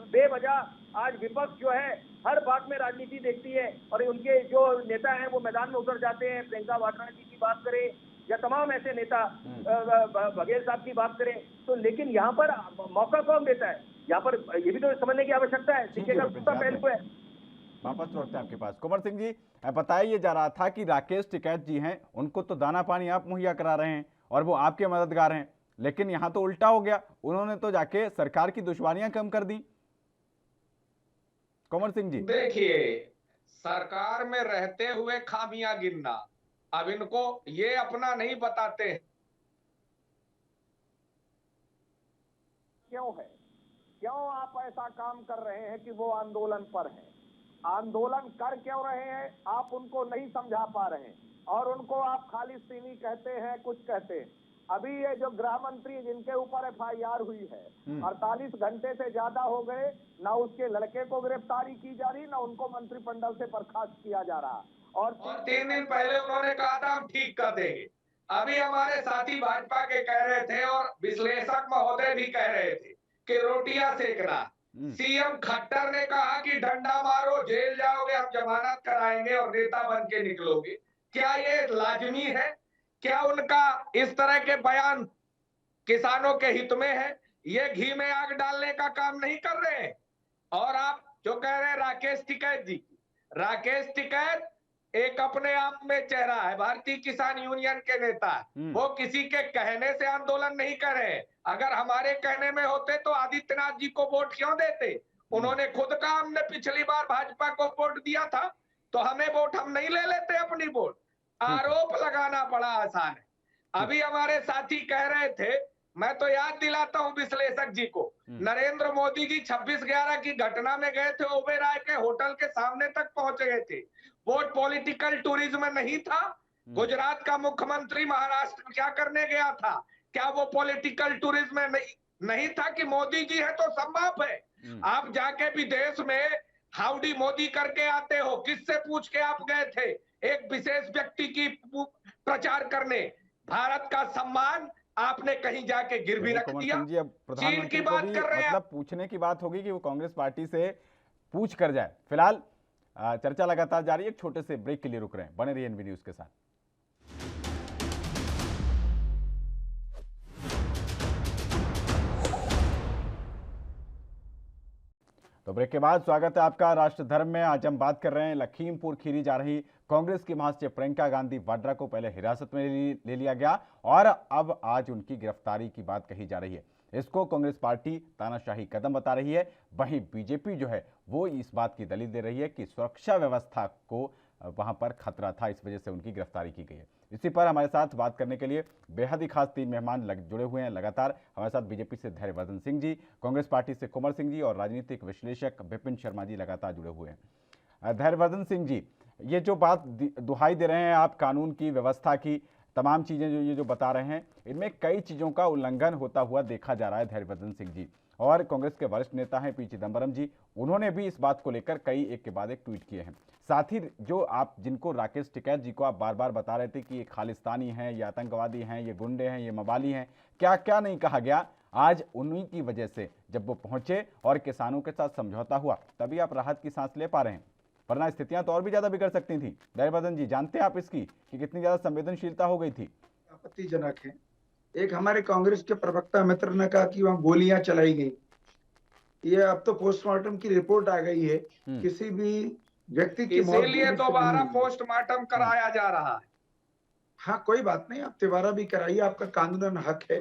बेवजह आज विपक्ष जो है हर बात में राजनीति देखती है, और उनके जो नेता हैं वो मैदान में उतर जाते हैं। प्रियंका वाड्रा जी की बात करें या तमाम ऐसे नेता, बघेल साहब की बात करें, तो लेकिन यहाँ पर मौका कौन देता है? यहाँ पर ये भी तो समझने की आवश्यकता है। सिक्के का दूसरा पहलू है। वापस लौटते हैं आपके पास। कुंवर सिंह जी, बताया ये जा रहा था कि राकेश टिकैत जी हैं, उनको तो दाना पानी आप मुहैया करा रहे हैं और वो आपके मददगार हैं, लेकिन यहाँ तो उल्टा हो गया, उन्होंने तो जाके सरकार की दुश्वारियां कम कर दी। कुंवर सिंह जी, देखिए, सरकार में रहते हुए खामियां गिनना, अब इनको ये अपना नहीं बताते हैं। क्यों आप ऐसा काम कर रहे हैं कि वो आंदोलन पर हैं? आंदोलन कर क्यों रहे हैं आप उनको नहीं समझा पा रहे हैं, और उनको आप खालिस्तीनी कहते हैं, कुछ कहते हैं। अभी ये जो गृह मंत्री जिनके ऊपर एफआईआर हुई है, 48 घंटे से ज्यादा हो गए, ना उसके लड़के को गिरफ्तारी की जा रही, ना उनको मंत्रिमंडल से बर्खास्त किया जा रहा। और 3 दिन पहले उन्होंने कहा था हम ठीक कर देंगे। अभी हमारे साथी भाजपा के कह रहे थे और विश्लेषक महोदय भी कह रहे थे कि रोटियां सेकना। सीएम खट्टर ने कहा कि डंडा मारो, जेल जाओगे, हम जमानत कराएंगे और नेता बन के निकलोगे। क्या ये लाजमी है? क्या उनका इस तरह के बयान किसानों के हित में है? ये घी में आग डालने का काम नहीं कर रहे हैं। और आप जो कह रहे हैं राकेश टिकैत जी, राकेश टिकैत एक अपने आप में चेहरा है, भारतीय किसान यूनियन के नेता। वो किसी के कहने से आंदोलन नहीं कर रहे हैं। अगर हमारे कहने में होते तो आदित्यनाथ जी को वोट क्यों देते? उन्होंने खुद कहा हमने पिछली बार भाजपा को वोट दिया था, तो हमें वोट, हम नहीं ले लेते अपनी वोट। आरोप लगाना बड़ा आसान है। अभी हमारे साथी कह रहे थे, मैं तो याद दिलाता हूं विश्लेषक जी को, नरेंद्र मोदी जी 26/11 की घटना में गए थे, ओबेरॉय के होटल के सामने तक पहुंच गए थे। वोट पॉलिटिकल टूरिज्म नहीं था। गुजरात का मुख्यमंत्री महाराष्ट्र क्या करने गया था? क्या वो पॉलिटिकल टूरिज्म नहीं था कि मोदी जी है तो संभव है? आप जाके विदेश में हाउडी मोदी करके आते हो, किससे पूछ के आप गए थे? एक विशेष व्यक्ति की प्रचार करने। भारत का सम्मान आपने कहीं जाके गिरवी रख दिया। जी, अब चीन की बात कर रहे हैं, मतलब पूछने की बात होगी कि वो कांग्रेस पार्टी से पूछ कर जाए। फिलहाल चर्चा लगातार जारी है, एक छोटे से ब्रेक के लिए रुक रहे हैं, बने रहिए एनबी न्यूज के साथ। तो ब्रेक के बाद स्वागत है आपका राष्ट्र धर्म में। आज हम बात कर रहे हैं लखीमपुर खीरी जा रही कांग्रेस की महासचिव प्रियंका गांधी वाड्रा को पहले हिरासत में ले लिया गया और अब आज उनकी गिरफ्तारी की बात कही जा रही है। इसको कांग्रेस पार्टी तानाशाही कदम बता रही है। वहीं बीजेपी जो है वो इस बात की दलील दे रही है कि सुरक्षा व्यवस्था को वहां पर खतरा था, इस वजह से उनकी गिरफ्तारी की गई है। इसी पर हमारे साथ बात करने के लिए बेहद ही खास 3 मेहमान जुड़े हुए हैं लगातार। हमारे साथ बीजेपी से धैर्यवर्धन सिंह जी, कांग्रेस पार्टी से कुंवर सिंह जी और राजनीतिक विश्लेषक विपिन शर्मा जी लगातार जुड़े हुए हैं। धैर्यवर्धन सिंह जी, ये जो बात दुहाई दे रहे हैं आप कानून की व्यवस्था की, तमाम चीजें जो ये जो बता रहे हैं, इनमें कई चीजों का उल्लंघन होता हुआ देखा जा रहा है धैर्यवर्धन सिंह जी। और कांग्रेस के वरिष्ठ नेता हैं पी चिदम्बरम जी, उन्होंने भी इस बात को लेकर कई एक के बाद एक ट्वीट किए हैं। साथ ही जो आप जिनको राकेश टिकैत जी को आप बार बार बता रहे थे कि ये खालिस्तानी हैं, ये आतंकवादी हैं, ये गुंडे हैं, ये मवाली हैं, क्या क्या नहीं कहा गया, आज उन्हीं की वजह से जब वो पहुंचे और किसानों के साथ समझौता हुआ तभी आप राहत की सांस ले पा रहे हैं, वरना स्थितियां तो और भी ज्यादा बिगड़ सकती थी। धैर्यवर्धन जी, जानते हैं आप इसकी कि कितनी ज्यादा संवेदनशीलता हो गई थी? आपत्तिजनक है। एक हमारे कांग्रेस के प्रवक्ता मित्र ने कहा कि वहां गोलियां चलाई गई। ये अब तो पोस्टमार्टम की रिपोर्ट आ गई है, किसी भी व्यक्ति की मौत इसीलिए दोबारा पोस्टमार्टम कराया जा रहा है। हाँ, कोई बात नहीं, आप दोबारा भी कराइए, आपका कानूनन हक है।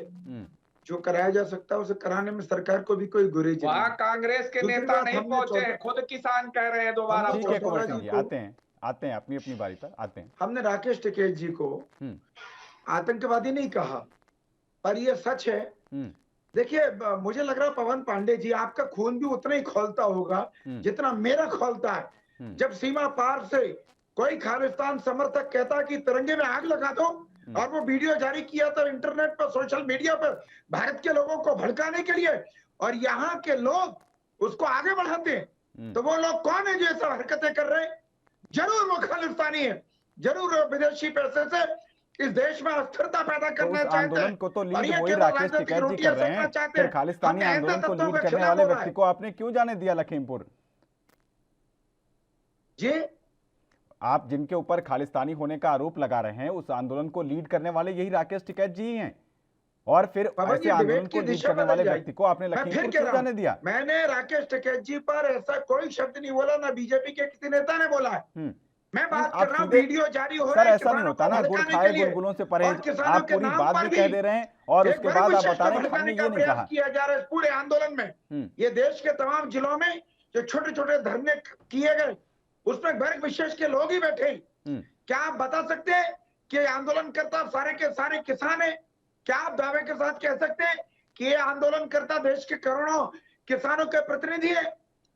जो कराया जा सकता है उसे कराने में सरकार को भी कोई गुरेज नहीं। वहाँ कांग्रेस के नेता नहीं पहुंचे, खुद किसान कह रहे हैं दोबारा। ठीक है कुंवर सिंह जी, आते हैं अपनी अपनी बारी पर आते हैं। हमने राकेश टिकैत जी को आतंकवादी नहीं कहा, पर यह सच है। देखिए, मुझे लग रहा है पवन पांडे जी, आपका खून भी उतना ही खौलता होगा जितना मेरा खौलता है जब सीमा पार से कोई खालिस्तान समर्थक कहता कि तिरंगे में आग लगा दो, और वो वीडियो जारी किया था इंटरनेट पर, सोशल मीडिया पर, भारत के लोगों को भड़काने के लिए, और यहाँ के लोग उसको आगे बढ़ाते हैं। तो वो लोग कौन है जो ये सब हरकतें कर रहे हैं? जरूर वो खालिस्तानी है, जरूर वो विदेशी पैसे से इस देश में अस्थिरता पैदा करना चाहते हैं। आंदोलन को तो लीड वही राकेश टिकैत जी कर रहे हैं, फिर खालिस्तानी आंदोलन को लीड करने वाले व्यक्ति को आपने क्यों जाने दिया लखीमपुर? जी, आप जिनके ऊपर खालिस्तानी होने का आरोप लगा रहे हैं, उस आंदोलन को लीड करने वाले यही राकेश टिकैत जी ही हैं, और फिर ऐसे आंदोलन को लीड करने वाले व्यक्ति को आपने लखीमपुर क्यों जाने दिया? मैंने राकेश टिकैत जी पर ऐसा कोई शब्द नहीं बोला, ना बीजेपी के किसी नेता ने बोला है। मैं बात कर रहा हूँ वीडियो जारी हो रहा है। ऐसा नहीं होता ना, गुड़ खाए गुलगुलों से परहेज, आप पूरी बात भी कह दे रहे हैं और उसके बाद आप बता रहे हैं हमने ये नहीं कहा। किया जा रहा है पूरे आंदोलन में, ये देश के तमाम जिलों में जो छोटे छोटे धरने किए गए, उसमें वर्ग विशेष के लोग ही बैठे। क्या आप बता सकते हैं कि आंदोलनकर्ता सारे के सारे किसान हैं? क्या आप दावे के साथ कह सकते हैं कि ये आंदोलनकर्ता देश के करोड़ों किसानों के प्रतिनिधि है?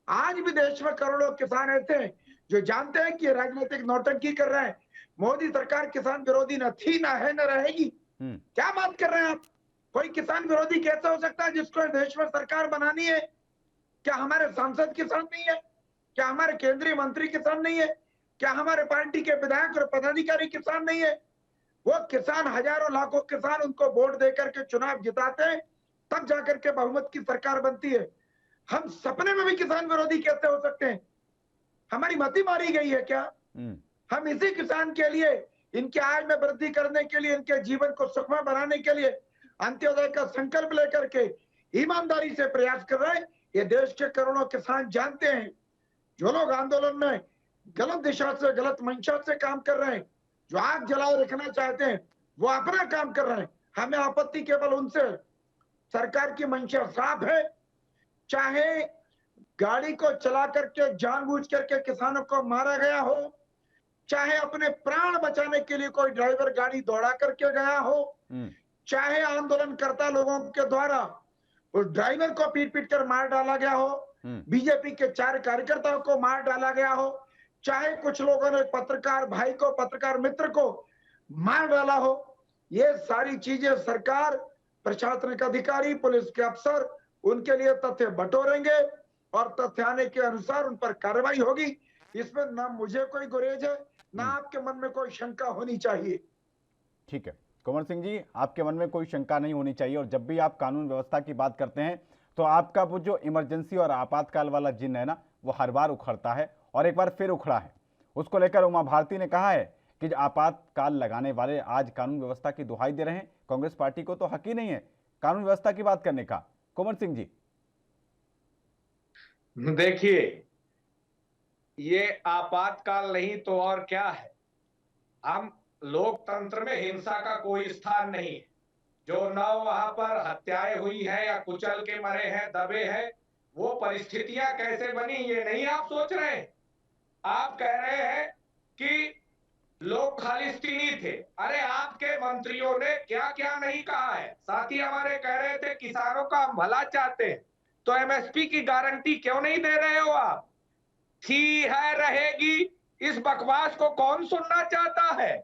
आज भी देश में करोड़ों किसान ऐसे हैं जो जानते हैं कि राजनीतिक नौटंकी कर रहे हैं। मोदी सरकार किसान विरोधी न थी, न है, न रहेगी। क्या बात कर रहे हैं आप? कोई किसान विरोधी कैसे हो सकता है जिसको देश में सरकार बनानी है? क्या हमारे सांसद किसान नहीं है? क्या हमारे केंद्रीय मंत्री किसान नहीं है? क्या हमारे पार्टी के विधायक और पदाधिकारी किसान नहीं है? वो किसान, हजारों लाखों किसान उनको वोट देकर के चुनाव जिताते हैं, तब जाकर के बहुमत की सरकार बनती है। हम सपने में भी किसान विरोधी कैसे हो सकते हैं? हमारी मति मारी गई है क्या? हम इसी किसान के लिए, इनके आय में वृद्धि करने के लिए, इनके जीवन को सुखमय बनाने के लिए अंत्योदय का संकल्प लेकर के ईमानदारी से प्रयास कर रहे हैं। ये देश के करोड़ों किसान जानते हैं, जो लोग आंदोलन में गलत दिशा से, गलत मंशा से काम कर रहे हैं, जो आग जलाए रखना चाहते हैं, वो अपना काम कर रहे हैं। हमें आपत्ति केवल उनसे, सरकार की मंशा साफ है। चाहे गाड़ी को चला करके जानबूझ करके किसानों को मारा गया हो, चाहे अपने प्राण बचाने के लिए कोई ड्राइवर गाड़ी दौड़ा करके गया हो, चाहे आंदोलनकर्ता लोगों के द्वारा उस ड्राइवर को पीट पीट कर मार डाला गया हो, बीजेपी के 4 कार्यकर्ताओं को मार डाला गया हो, चाहे कुछ लोगों ने पत्रकार भाई को, पत्रकार मित्र को मार डाला हो, ये सारी चीजें सरकार, प्रशासनिक अधिकारी, पुलिस के अफसर उनके लिए तथ्य बटोरेंगे और तथ्य आने के अनुसार उन पर कार्रवाई होगी। इसमें ना मुझे कोई गुरेज है, ना आपके मन में कोई शंका होनी चाहिए। ठीक है कुंवर सिंह जी, आपके मन में कोई शंका नहीं होनी चाहिए, और जब भी आप कानून व्यवस्था की बात करते हैं तो आपका वो जो इमरजेंसी और आपातकाल वाला जिन है ना, वो हर बार उखड़ता है और एक बार फिर उखड़ा है। उसको लेकर उमा भारती ने कहा है कि आपातकाल लगाने वाले आज कानून व्यवस्था की दुहाई दे रहे हैं। कांग्रेस पार्टी को तो हक ही नहीं है कानून व्यवस्था की बात करने का। कुंवर सिंह जी, देखिए, ये आपातकाल नहीं तो और क्या है। हम लोकतंत्र में हिंसा का कोई स्थान नहीं है। जो न वहां पर हत्याएं हुई है या कुचल के मरे हैं, दबे हैं, वो परिस्थितियां कैसे बनी ये नहीं आप सोच रहे हैं। आप कह रहे हैं कि लोग खालिस्तानी थे। अरे आपके मंत्रियों ने क्या क्या नहीं कहा है। साथ ही हमारे कह रहे थे किसानों का हम भला चाहते हैं, तो एमएसपी की गारंटी क्यों नहीं दे रहे हो आप? थी है, रहेगी, इस बकवास को कौन सुनना चाहता है?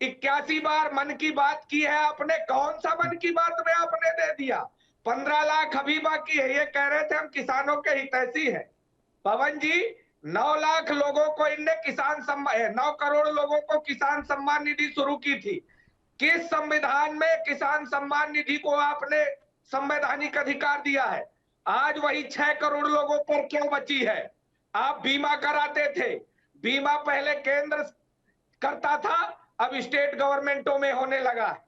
81 बार मन की बात की है आपने, कौन सा मन की बात में आपने दे दिया? 15 लाख अभी बाकी है। ये कह रहे थे हम किसानों के हितैषी हैं। पवन जी, 9 लाख लोगों को इनने किसान सम्मान, 9 करोड़ लोगों को किसान सम्मान निधि शुरू की थी। किस संविधान में किसान सम्मान निधि को आपने संवैधानिक अधिकार दिया है? आज वही 6 करोड़ लोगों पर क्यों बची है? आप बीमा कराते थे, बीमा पहले केंद्र करता था, अब स्टेट गवर्नमेंटों में होने लगा है।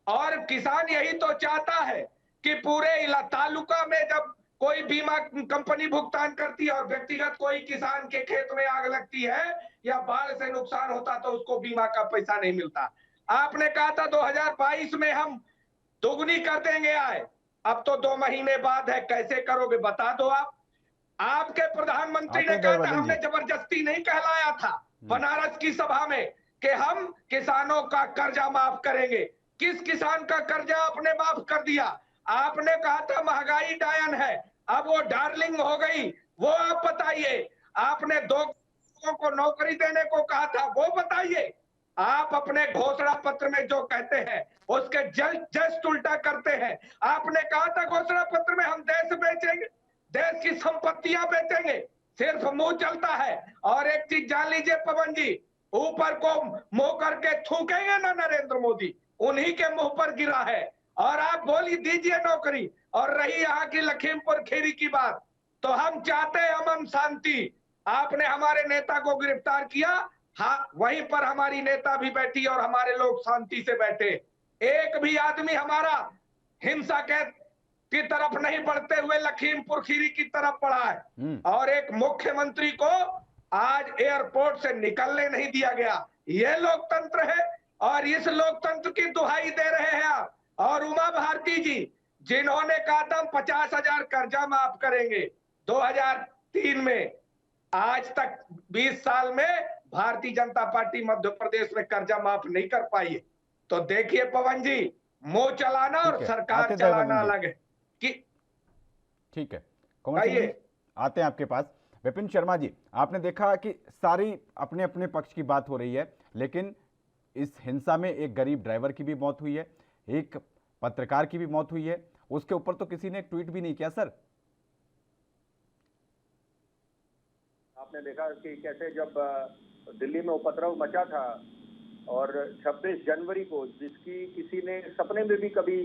और किसान यही तो चाहता है कि पूरे तालुका में जब कोई बीमा कंपनी भुगतान करती है और व्यक्तिगत कोई किसान के खेत में आग लगती है या बाढ़ से नुकसान होता तो उसको बीमा का पैसा नहीं मिलता। आपने कहा था 2022 में हम दोगुनी कर देंगे आय, अब तो 2 महीने बाद है, कैसे करोगे बता दो आप। आपके प्रधानमंत्री ने कहा था, हमने जबरदस्ती नहीं कहलाया था बनारस की सभा में कि हम किसानों का कर्जा माफ करेंगे। किस किसान का कर्जा आपने माफ कर दिया? आपने कहा था महंगाई डायन है, अब वो डार्लिंग हो गई, वो आप बताइए। आपने 2 लोगों को नौकरी देने को कहा था, वो बताइए। आप अपने घोषणा पत्र में जो कहते हैं उसके जस्ट उल्टा करते हैं। आपने कहा था घोषणा पत्र में हम देश बेचेंगे, देश की संपत्तियां बेचेंगे, सिर्फ मुंह चलता है। और एक चीज जान लीजिए पवन जी, ऊपर को मुंह करके थूकेंगे ना नरेंद्र मोदी, उन्हीं के मुंह पर गिरा है। और आप बोली दीजिए नौकरी। और रही यहाँ की लखीमपुर खीरी की बात, तो हम चाहते हैं अमन शांति। आपने हमारे नेता को गिरफ्तार किया, हाँ, वहीं पर हमारी नेता भी बैठी और हमारे लोग शांति से बैठे। एक भी आदमी हमारा हिंसा की तरफ नहीं बढ़ते हुए लखीमपुर खीरी की तरफ बढ़ा है। और एक मुख्यमंत्री को आज एयरपोर्ट से निकलने नहीं दिया गया। यह लोकतंत्र है और इस लोकतंत्र की दुहाई दे रहे हैं आप। और उमा भारती जी, जिन्होंने कहा था हम 50,000 कर्जा माफ करेंगे 2003 में, आज तक 20 साल में भारतीय जनता पार्टी मध्य प्रदेश में कर्जा माफ नहीं कर पाई है। तो देखिए पवन जी, मुंह चलाना और सरकार चलाना अलग है कि ठीक है। कौन सी आते हैं आपके पास? विपिन शर्मा जी, आपने देखा कि सारी अपने अपने पक्ष की बात हो रही है, लेकिन इस हिंसा में एक गरीब ड्राइवर की भी मौत हुई है, एक पत्रकार की भी मौत हुई है, उसके ऊपर तो किसी ने एक ट्वीट भी नहीं किया। सर, आपने देखा कि कैसे जब दिल्ली में उपद्रव मचा था और 26 जनवरी को, जिसकी किसी ने सपने में भी कभी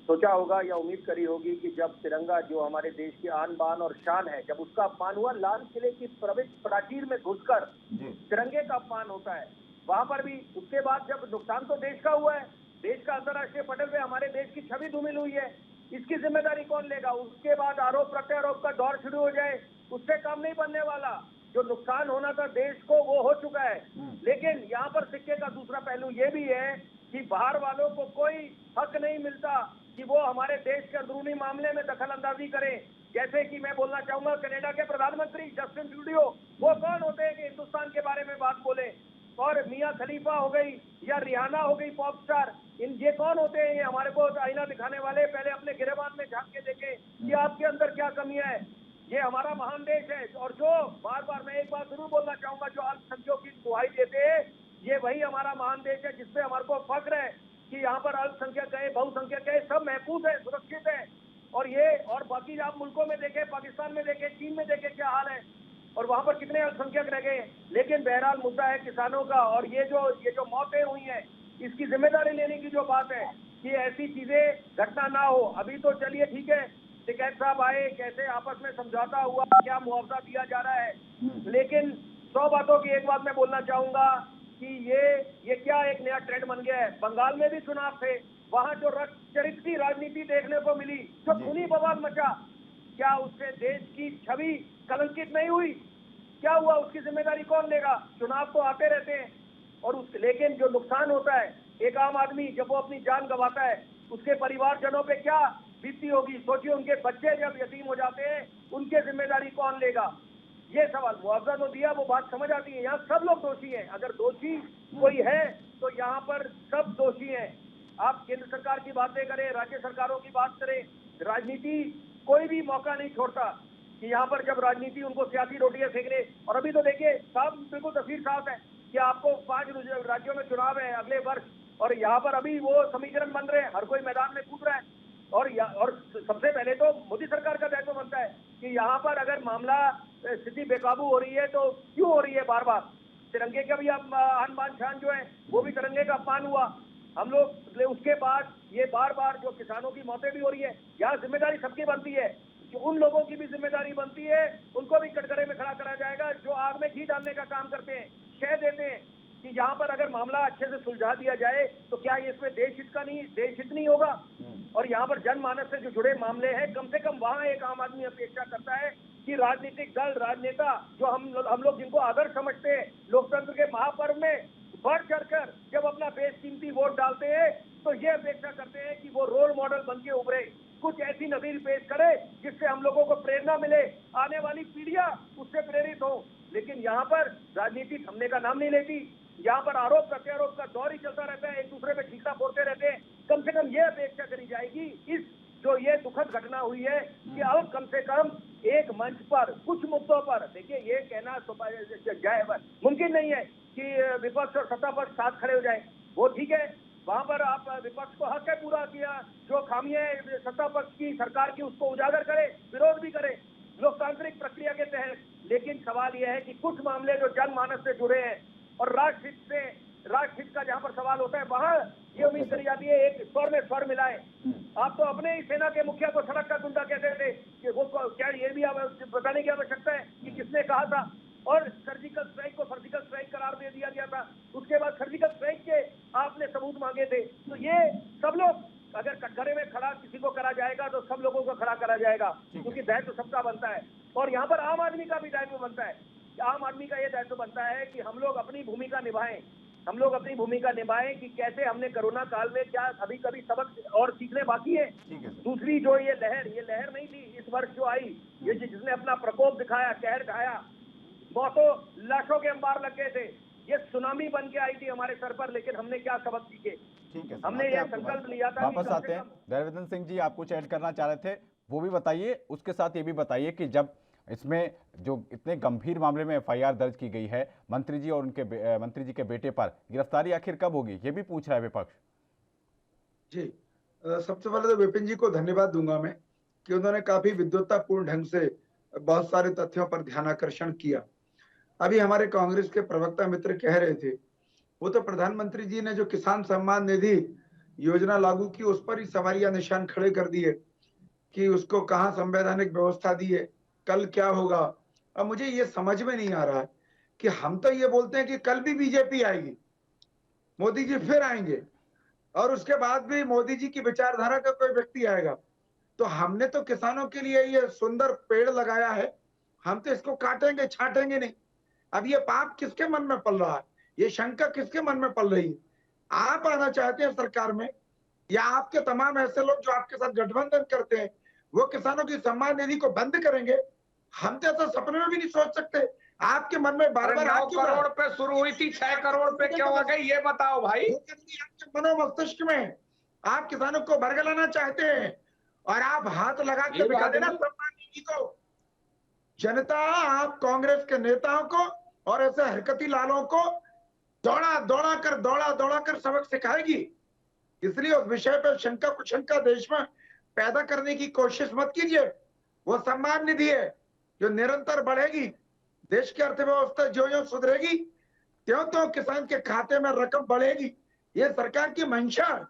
सोचा होगा या उम्मीद करी होगी कि जब तिरंगा, जो हमारे देश की आन बान और शान है, जब उसका अपमान हुआ, लाल किले की प्रवेश प्राचीर में घुसकर तिरंगे का अपमान होता है, वहां पर भी उसके बाद जब नुकसान तो देश का हुआ है, देश का अंतर्राष्ट्रीय पटल पे हमारे देश की छवि धूमिल हुई है, इसकी जिम्मेदारी कौन लेगा? उसके बाद आरोप प्रत्यारोप का दौर शुरू हो जाए, उससे काम नहीं बनने वाला। जो नुकसान होना था देश को वो हो चुका है। लेकिन यहाँ पर सिक्के का दूसरा पहलू ये भी है कि बाहर वालों को कोई हक नहीं मिलता कि वो हमारे देश के अंदरूनी मामले में दखल अंदाजी करें। जैसे कि मैं बोलना चाहूंगा, कनाडा के प्रधानमंत्री जस्टिन ट्रूडो, वो कौन होते हैं कि हिंदुस्तान के बारे में बात बोले? और मियां खलीफा हो गई या रिहाना हो गई पॉप स्टार, ये कौन होते हैं? ये हमारे को आईना दिखाने वाले। पहले अपने गिरेबान में झांक के देखें कि आपके अंदर क्या कमियां है। ये हमारा महान देश है। और जो बार बार मैं एक बात जरूर बोलना चाहूंगा, जो अल्पसंख्यकों की दुहाई देते हैं, ये वही हमारा महान देश है जिसपे हमारे को फख्र है कि यहाँ पर अल्पसंख्यक है, बहुसंख्यक है, सब महफूज है, सुरक्षित है। और ये और बाकी आप मुल्कों में देखें, पाकिस्तान में देखें, चीन में देखें क्या हाल है, और वहां पर कितने अल्पसंख्यक रह गए। लेकिन बहरहाल मुद्दा है किसानों का। और ये जो मौतें हुई हैं, इसकी जिम्मेदारी लेने की जो बात है कि ऐसी चीजें घटना ना हो। अभी तो चलिए ठीक है, टिकैत साहब आए, कैसे आपस में समझौता हुआ, क्या मुआवजा दिया जा रहा है, लेकिन 100 बातों की एक बात मैं बोलना चाहूंगा कि ये क्या एक नया ट्रेंड बन गया है। बंगाल में भी चुनाव थे, वहां जो रक्त की राजनीति देखने को मिली, जो खूनी बवाल मचा, क्या उससे देश की छवि कलंकित नहीं हुई? क्या हुआ? उसकी जिम्मेदारी कौन लेगा? चुनाव तो आते रहते हैं और लेकिन जो नुकसान होता है, एक आम आदमी जब वो अपनी जान गंवाता है, उसके परिवारजनों पे क्या बीती होगी? सोचिए, उनके बच्चे जब यतीम हो जाते हैं, उनके जिम्मेदारी कौन लेगा? ये सवाल। मुआवजा तो दिया, वो बात समझ आती है। यहाँ सब लोग दोषी हैं। अगर दोषी कोई है तो यहाँ पर सब दोषी हैं। आप केंद्र सरकार की बातें करें, राज्य सरकारों की बात करें, राजनीति कोई भी मौका नहीं छोड़ता कि यहाँ पर जब राजनीति उनको सियासी रोटियां फेंकने। और अभी तो देखिए साफ, बिल्कुल तस्वीर साफ है कि आपको 5 राज्यों में चुनाव है अगले वर्ष, और यहाँ पर अभी वो समीकरण बन रहे हैं, हर कोई मैदान में कूद रहा है। और सबसे पहले तो मोदी सरकार का दायित्व बनता है कि यहाँ पर अगर मामला स्थिति बेकाबू हो रही है तो क्यों हो रही है बार बार। तिरंगे का भी अब आन बान शान जो है वो भी तिरंगे का अपमान हुआ हम लोग। उसके बाद ये बार बार जो किसानों की मौतें भी हो रही है, यहाँ जिम्मेदारी सबकी बनती है कि उन लोगों की भी जिम्मेदारी बनती है, उनको भी कटघरे में खड़ा करा जाएगा जो आग में घी डालने का काम करते हैं, कह देते हैं कि यहाँ पर अगर मामला अच्छे से सुलझा दिया जाए तो क्या इसमें देश हित नहीं होगा। और यहाँ पर जनमानस से जो जुड़े मामले हैं, कम से कम वहाँ एक आम आदमी अपेक्षा करता है कि राजनीतिक दल, राजनेता जो हम लोग जिनको आदर्श समझते हैं, लोकतंत्र के महापर्व में बढ़ चढ़कर जब अपना बेशकीमती वोट डालते हैं तो ये अपेक्षा करते हैं कि वो रोल मॉडल बन के उभरे, कुछ ऐसी नज़ीर पेश करे जिससे हम लोगों को प्रेरणा मिले, आने वाली पीढ़ियां उससे प्रेरित हो। लेकिन यहाँ पर राजनीति थमने का नाम नहीं लेती, यहाँ पर आरोप प्रत्यारोप का दौर ही चलता रहता है, एक दूसरे पे ठीका फोड़ते रहते हैं। कम से कम ये अपेक्षा करी जाएगी इस जो ये दुखद घटना हुई है कि अब कम से कम एक मंच पर कुछ मुद्दों पर, देखिए ये कहना मुमकिन नहीं है कि विपक्ष और सत्ता पक्ष साथ खड़े हो जाए, वो ठीक है, वहां पर आप विपक्ष को हक है पूरा किया, जो खामियां सत्ता पक्ष की सरकार की उसको उजागर करे, विरोध भी करे लोकतांत्रिक प्रक्रिया के तहत। लेकिन सवाल यह है कि कुछ मामले जो जनमानस से जुड़े हैं और राष्ट्रहित का जहां पर सवाल होता है, वहां ये उम्मीद करी जाती है एक स्वर में स्वर मिलाए। आप तो अपने ही सेना के मुखिया को सड़क का गुंडा कहते थे कि वो क्या ये भी बताने की आवश्यकता है कि किसने कहा था। और सर्जिकल स्ट्राइक को सर्जिकल स्ट्राइक करार दे दिया गया था, उसके बाद सर्जिकल स्ट्राइक के आपने सबूत मांगे थे। तो ये सब लोग अगर कटघरे में खड़ा किसी को करा जाएगा तो सब लोगों को खड़ा करा जाएगा, क्योंकि दायित्व सबका बनता है। और यहाँ पर आम आदमी का भी दायित्व बनता है, आम आदमी का ये दायित्व बनता है कि हम लोग अपनी भूमिका निभाएं, कि कैसे हमने कोरोना काल में क्या अभी कभी सबक और सीखने बाकी है। दूसरी जो ये लहर नहीं थी इस वर्ष जो आई, ये जिसने अपना प्रकोप दिखाया, कहर ढाया, बहुतों लाशों के अंबार लग गए थे, ये सुनामी बन के आई थी हमारे सर पर। लेकिन हमने क्या सबक सीखे? ठीक है, हमने ये संकल्प लिया था। वापस आते हैं। देवेंद्र सिंह जी, आप कुछ ऐड करना चाह रहे थे, वो भी बताइए। उसके साथ ये भी बताइए कि जब इसमें जो इतने गंभीर मामले में एफआईआर दर्ज की गई है मंत्री जी और उनके मंत्री जी के बेटे पर, गिरफ्तारी आखिर कब होगी, ये भी पूछ रहा है विपक्ष। जी, सबसे पहले तो विपिन जी को धन्यवाद दूंगा मैं कि उन्होंने काफी विद्वत्तापूर्ण ढंग से बहुत सारे तथ्यों पर ध्यानाकर्षण किया। अभी हमारे कांग्रेस के प्रवक्ता मित्र कह रहे थे, वो तो प्रधानमंत्री जी ने जो किसान सम्मान निधि योजना लागू की उस पर ही सवालिया निशान खड़े कर दिए कि उसको कहाँ संवैधानिक व्यवस्था दी है, कल क्या होगा। अब मुझे ये समझ में नहीं आ रहा है कि हम तो ये बोलते हैं कि कल भी बीजेपी आएगी, मोदी जी फिर आएंगे और उसके बाद भी मोदी जी की विचारधारा का कोई व्यक्ति आएगा। तो हमने तो किसानों के लिए ये सुंदर पेड़ लगाया है, हम तो इसको काटेंगे छाटेंगे नहीं। अब ये पाप किसके मन में पल रहा है, ये शंका किसके मन में पल रही है? आप आना चाहते हैं सरकार में, या आपके तमाम ऐसे लोग जो आपके साथ गठबंधन करते हैं वो किसानों की सम्मान निधि को बंद करेंगे? हम तो ऐसा सपने में भी नहीं सोच सकते। आपके मन में बार बार 9 करोड़ पे शुरू हुई थी, 6 करोड़ पे क्यों आ गई, ये बताओ भाई। आपके मनोमस्तिष्क में आप किसानों को बरगलाना चाहते हैं और आप हाथ लगा के दिखा देना सम्मान निधि को। जनता आप कांग्रेस के नेताओं को और ऐसे हरकती लालों को दौड़ा कर सबक सिखाएगी। इसलिए उस विषय पर शंका कुशंका देश में पैदा करने की कोशिश मत कीजिए। वो सम्मान निधि है जो निरंतर बढ़ेगी, देश की अर्थव्यवस्था जो सुधरेगी त्यों किसान के खाते में रकम बढ़ेगी, ये सरकार की मंशा है।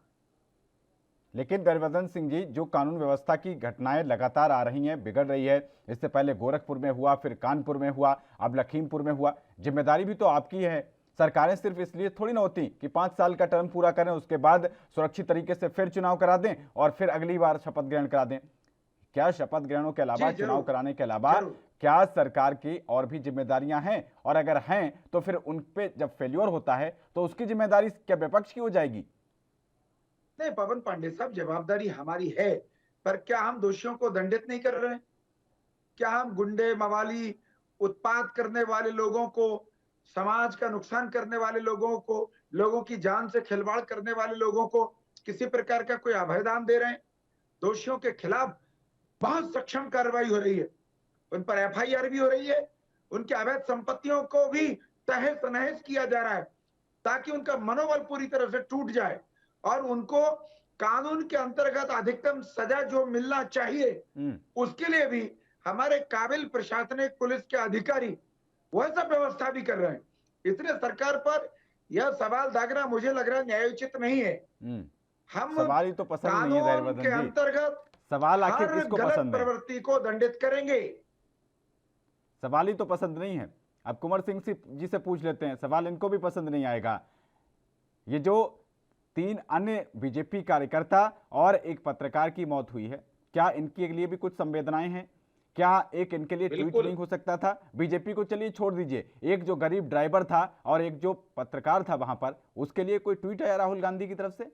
लेकिन गुरवर्धन सिंह जी, जो कानून व्यवस्था की घटनाएं लगातार आ रही हैं, बिगड़ रही है, इससे पहले गोरखपुर में हुआ, फिर कानपुर में हुआ, अब लखीमपुर में हुआ, जिम्मेदारी भी तो आपकी है। सरकारें सिर्फ इसलिए थोड़ी ना होती कि 5 साल का टर्म पूरा करें, उसके बाद सुरक्षित तरीके से फिर चुनाव करा दें और फिर अगली बार शपथ ग्रहण करा दें। क्या शपथ ग्रहणों के अलावा, चुनाव कराने के अलावा क्या सरकार की और भी जिम्मेदारियां हैं? और अगर हैं तो फिर उन पे जब फेल्योर होता है तो उसकी जिम्मेदारी क्या विपक्ष की हो जाएगी? नहीं पवन पांडे साहब, जवाबदारी हमारी है, पर क्या हम दोषियों को दंडित नहीं कर रहे हैं? क्या हम गुंडे मवाली उत्पात करने वाले लोगों को, समाज का नुकसान करने वाले लोगों को, लोगों की जान से खिलवाड़ करने वाले लोगों को किसी प्रकार का कोई अभयदान दे रहे हैं? दोषियों के खिलाफ बहुत सक्षम कार्रवाई हो रही है, उन पर एफआईआर भी हो रही है, उनकी अवैध संपत्तियों को भी तहस नहस किया जा रहा है ताकि उनका मनोबल पूरी तरह से टूट जाए और उनको कानून के अंतर्गत अधिकतम सजा जो मिलना चाहिए उसके लिए भी हमारे काबिल प्रशासनिक पुलिस के अधिकारी वह सब व्यवस्था भी कर रहे हैं। इसलिए सरकार पर यह सवाल दागना मुझे लग रहा है न्यायोचित नहीं है। हम सवाल ही तो पसंद नहीं है कानून के अंतर्गत सवाल आखिर हर किसको गलत पसंद है? प्रवृत्ति को दंडित करेंगे। सवाल ही तो पसंद नहीं है। अब कुंवर सिंह जी से पूछ लेते हैं, सवाल इनको भी पसंद नहीं आएगा। ये जो 3 अन्य बीजेपी कार्यकर्ता और एक पत्रकार की मौत हुई है, क्या इनके लिए भी कुछ संवेदनाएं हैं? क्या एक इनके लिए ट्वीट नहीं हो सकता था? बीजेपी को चलिए छोड़ दीजिए, एक जो गरीब ड्राइवर था और एक जो पत्रकार था वहां पर, उसके लिए कोई ट्वीट आया राहुल गांधी की तरफ से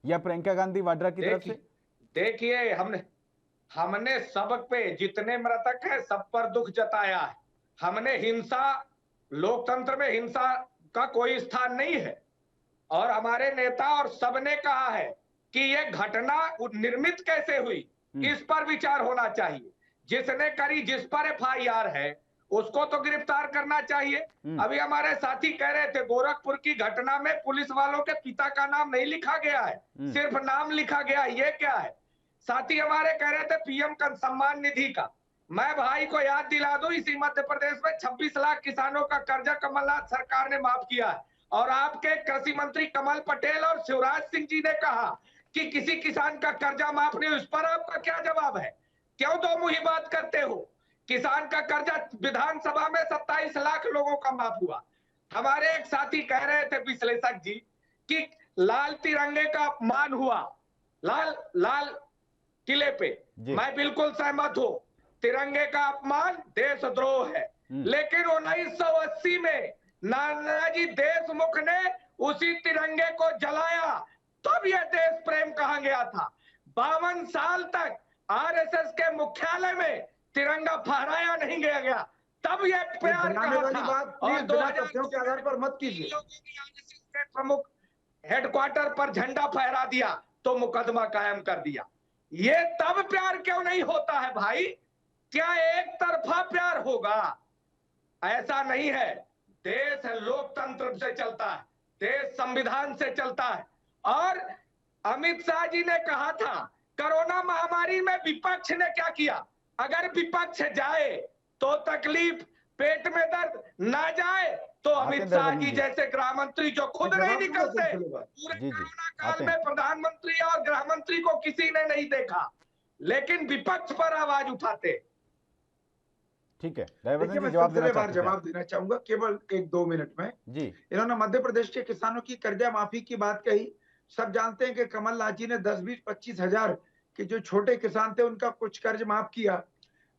या प्रियंका गांधी वाड्रा की तरफ से? देखिए, हमने सब पे, जितने मृतक हैं सब पर दुख जताया है। हमने हिंसा, लोकतंत्र में हिंसा का कोई स्थान नहीं है और हमारे नेता और सबने कहा है कि ये घटना निर्मित कैसे हुई इस पर विचार होना चाहिए। जिसने करी, जिस पर एफआईआर है उसको तो गिरफ्तार करना चाहिए। अभी हमारे साथी कह रहे थे गोरखपुर की घटना में पुलिस वालों के पिता का नाम नहीं लिखा गया है, सिर्फ नाम लिखा गया। ये क्या है? साथी हमारे कह रहे थे पीएम का सम्मान निधि का। मैं भाई को याद दिला दूं, इसी मध्य प्रदेश में 26 लाख किसानों का कर्जा कमलनाथ सरकार ने माफ किया है और आपके कृषि मंत्री कमल पटेल और शिवराज सिंह जी ने कहा कि किसी किसान का कर्जा माफ नहीं। उस पर आपका क्या जवाब है? क्यों दो मुही बात करते हो? किसान का कर्जा विधानसभा में 27 लाख लोगों का माफ हुआ। हमारे एक साथी कह रहे थे विश्लेषक जी कि लाल तिरंगे का अपमान हुआ, लाल किले पे। मैं बिल्कुल सहमत हूं, तिरंगे का अपमान देशद्रोह है। लेकिन 1980 में नानाजी देशमुख ने उसी तिरंगे को जलाया, तब यह देश प्रेम कहा गया था। 52 साल तक आरएसएस के मुख्यालय में तिरंगा फहराया नहीं गया, तब यह प्यार कहा था। और 2000 के आधार पर मत कीजिए। प्रमुख हेडक्वार्टर पर झंडा फहरा दिया तो मुकदमा कायम कर दिया। ये तब प्यार क्यों नहीं होता है भाई? क्या एक तरफा प्यार होगा? ऐसा नहीं है। देश लोकतंत्र से चलता है, देश संविधान से चलता है। और अमित शाह जी ने कहा था कोरोना महामारी में विपक्ष ने क्या किया? अगर विपक्ष जाए तो तकलीफ, पेट में दर्द ना जाए तो अमित शाह जी जैसे गृह मंत्री जो खुद नहीं निकलते, पूरे कोरोना काल में प्रधानमंत्री और गृह मंत्री को किसी ने नहीं देखा, लेकिन विपक्ष पर आवाज उठाते। ठीक है, मैं जवाब देना चाहूंगा केवल 1-2 मिनट में जी। इन्होंने मध्य प्रदेश के किसानों की कर्जा माफी की बात कही। सब जानते हैं कि कमलनाथ जी ने 10-20-25 हजार के जो छोटे किसान थे उनका कुछ कर्ज माफ किया,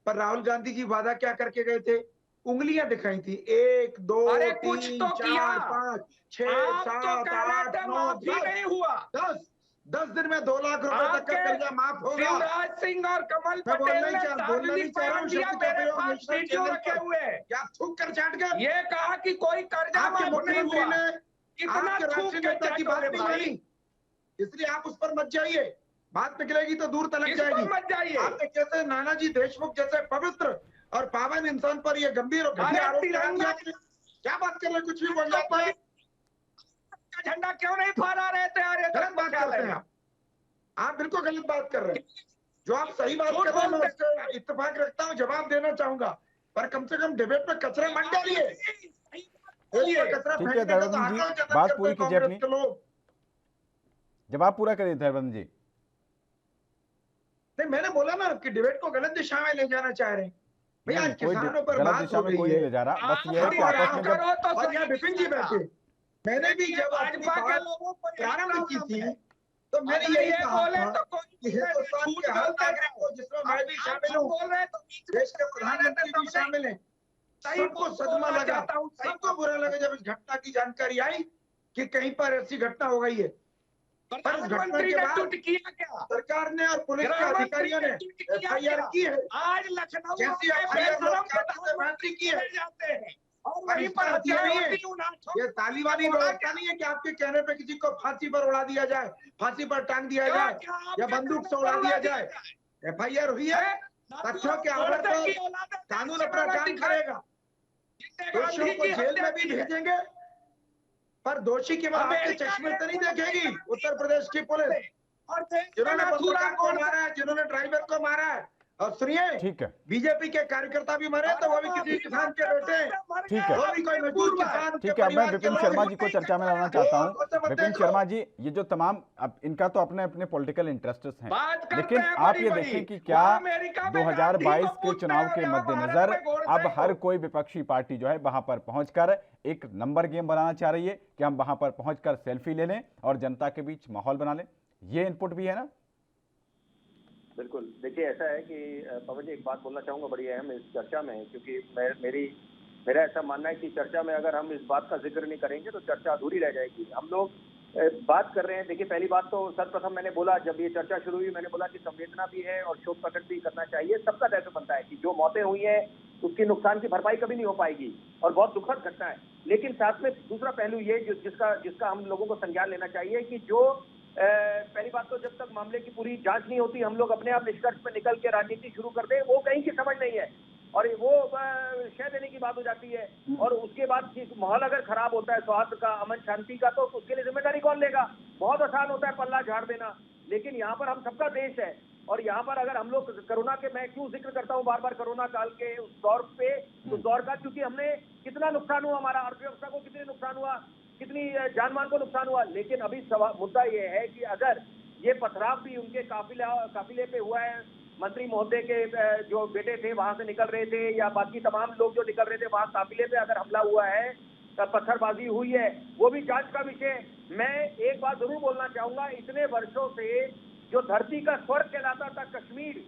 पर राहुल गांधी जी वादा क्या करके गए थे? उंगलियां दिखाई थी, 1, 2, 3, 4, 5, 6, 7, 8, 9, 10 10 दिन में 2 लाख रुपए तक का कर्जा माफ होगा। शिवराज सिंह और कमल पटेल ने सार्वजनिक बयान दिया, मेरे पास वीडियो रखे हुए हैं। क्या थूक कर चाट कर ये कहा कि कोई कर्जा माफ नहीं हुआ। इतना थूक के की बात नहीं मानी, इसलिए आप उस पर मत जाइए। बात निकलेगी तो दूर तलक जाएगी। मत जाइए। आपने कैसे नानाजी देशमुख जैसे पवित्र और पावन इंसान पर ये गंभीर और घटिया आरोप लगाया? क्या बात कर रहे? कुछ भी बोल जाते हैं। झंडा क्यों नहीं फहरा रहे थे? गलत बात करते हैं आप बिल्कुल गलत बात कर रहे हैं। जो आप सही बात कर रहे हैं मैं उससे इत्तेफाक रखता हूँ, जवाब देना चाहूंगा, पर कम से कम डिबेट में कचरा मत डालिए। ठीक है धर्मेंद्र जी, बात पूरी कीजिए अपनी, जवाब पूरा करिए धर्मेंद्र जी। नहीं, मैंने बोला ना कि डिबेट को गलत दिशा में ले जाना चाह रहे हैं भैया। आज किसानों पर गलत बात दिशा हो में गई कोई नहीं ले जा रहा, बस ये है कि आपस में जब और यहाँ विपिन जी बैठे, मैंने भी जब प्रारंभ की थी तो मैंने यही कहा था कि हिंदुस्तान के हर नागरिक को, जिसमें मैं भी शामिल हूँ, देश के प्रधानमंत्री भी शामिल हैं, सबको सदमा लगा, सबको बुरा लगा जब इस घटना की जानकारी आई कि कहीं पर ऐसी घटना हो गई है। पर इस घटना के बाद सरकार ने और पुलिस के अधिकारियों ने एफआईआर की है। आज लखनऊ जैसी एफआईआर की है और वहीं पर ये तालीबानी व्यवस्था नहीं है कि आपके कहने पे किसी को फांसी पर उड़ा दिया जाए, फांसी पर टांग दिया जाए या बंदूक से उड़ा दिया जाए। एफआईआर हुई है, तथ्यों के आधार पर कानून अपना काम करेगा। दोषियों को जेल में भी भेजेंगे, पर दोषी के बाद के चश्मे से नहीं देखेगी उत्तर प्रदेश की पुलिस। और जिन्होंने पत्रकार को मारा है, जिन्होंने ड्राइवर को मारा है, और सुनिए, ठीक है, बीजेपी के कार्यकर्ता भी मरे तो वो भी किसी किसान के बेटे, ठीक है, वो भी कोई मजदूर किसान के ठीक है। अब मैं परिवार के विपिन लोग शर्मा हैं। जी को चर्चा में लाना चाहता हूँ। मत विपिन देख लो। शर्मा जी, ये जो तमाम, अब इनका तो अपने अपने पॉलिटिकल इंटरेस्ट हैं, बात करते लेकिन हैं आप ये बड़ी-बड़ी। देखें कि क्या वहाँ अमेरिका में 2022 गांधी को के पूछते चुनाव हैं के और यहाँ मद्देनजर भारत में गोडसे अब हर को। कोई विपक्षी पार्टी जो है वहां पर पहुंचकर एक नंबर गेम बनाना चाह रही है कि हम वहां पर पहुंचकर सेल्फी ले लें और जनता के बीच माहौल बना लें। ये इनपुट भी है ना? बिल्कुल। देखिए, ऐसा है कि पवन जी, एक बात बोलना चाहूंगा बड़ी अहम इस चर्चा में, क्योंकि मेरा ऐसा मानना है कि चर्चा में अगर हम इस बात का जिक्र नहीं करेंगे तो चर्चा अधूरी रह जाएगी। हम लोग बात कर रहे हैं। देखिए, पहली बात तो सर्वप्रथम मैंने बोला, जब ये चर्चा शुरू हुई, मैंने बोला कि संवेदना भी है और शोक प्रकट भी करना चाहिए। सबका दायित्व बनता है कि जो मौतें हुई हैं उसकी नुकसान की भरपाई कभी नहीं हो पाएगी और बहुत दुखद घटना है। लेकिन साथ में दूसरा पहलू ये जिसका हम लोगों को संज्ञान लेना चाहिए कि जो पहली बात तो जब तक मामले की पूरी जांच नहीं होती हम लोग अपने आप निष्कर्ष पे निकल के राजनीति शुरू कर दें, वो कहीं की समझ नहीं है और वो शह देने की बात हो जाती है। और उसके बाद माहौल अगर खराब होता है सौहार्द का, अमन शांति का, तो उसके लिए जिम्मेदारी कौन लेगा? बहुत आसान होता है पल्ला झाड़ देना, लेकिन यहाँ पर हम सबका देश है और यहाँ पर अगर हम लोग कोरोना के, मैं क्यों जिक्र करता हूँ बार बार कोरोना काल के उस दौर का, क्योंकि हमने कितना नुकसान हुआ, हमारा अर्थव्यवस्था को कितने नुकसान हुआ, कितनी जानमाल को नुकसान हुआ। लेकिन अभी मुद्दा ये है कि अगर ये पथराव भी उनके काफिले पे हुआ है, मंत्री महोदय के जो बेटे थे वहां से निकल रहे थे या बाकी तमाम लोग जो निकल रहे थे वहां काफिले पे अगर हमला हुआ है, पत्थरबाजी हुई है, वो भी जांच का विषय। मैं एक बात जरूर बोलना चाहूंगा, इतने वर्षों से जो धरती का स्वर्ग कहलाता था कश्मीर,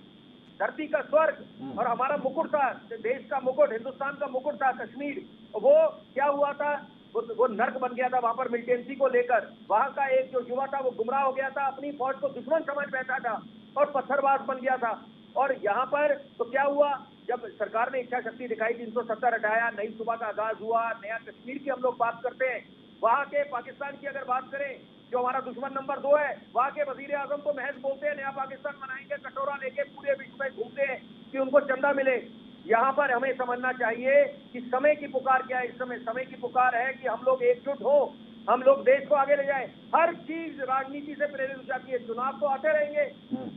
धरती का स्वर्ग और हमारा मुकुट था, देश का मुकुट, हिंदुस्तान का मुकुट था कश्मीर, वो क्या हुआ था? वो नर्क बन गया था वहां पर मिलिटेंसी को लेकर। वहां का एक जो युवा था वो गुमराह हो गया था, अपनी फौज को दुश्मन समझ बैठा था और पत्थरबाज बन गया था। और यहाँ पर तो क्या हुआ, जब सरकार ने इच्छा शक्ति दिखाई, 370 हटाया, नई सुबह का आगाज हुआ, नया कश्मीर की हम लोग बात करते हैं। वहां के पाकिस्तान की अगर बात करें, जो हमारा दुश्मन नंबर 2 है, वहां के वजीर आजम तो महज बोलते हैं नया पाकिस्तान बनाएंगे, कटोरा लेके पूरे विश्व में घूमते हैं कि उनको चंदा मिले। यहाँ पर हमें समझना चाहिए कि समय की पुकार क्या है। इस समय की पुकार है कि हम लोग एकजुट हो, हम लोग देश को आगे ले जाए। हर चीज राजनीति से प्रेरित हो जाती है। चुनाव तो आते रहेंगे,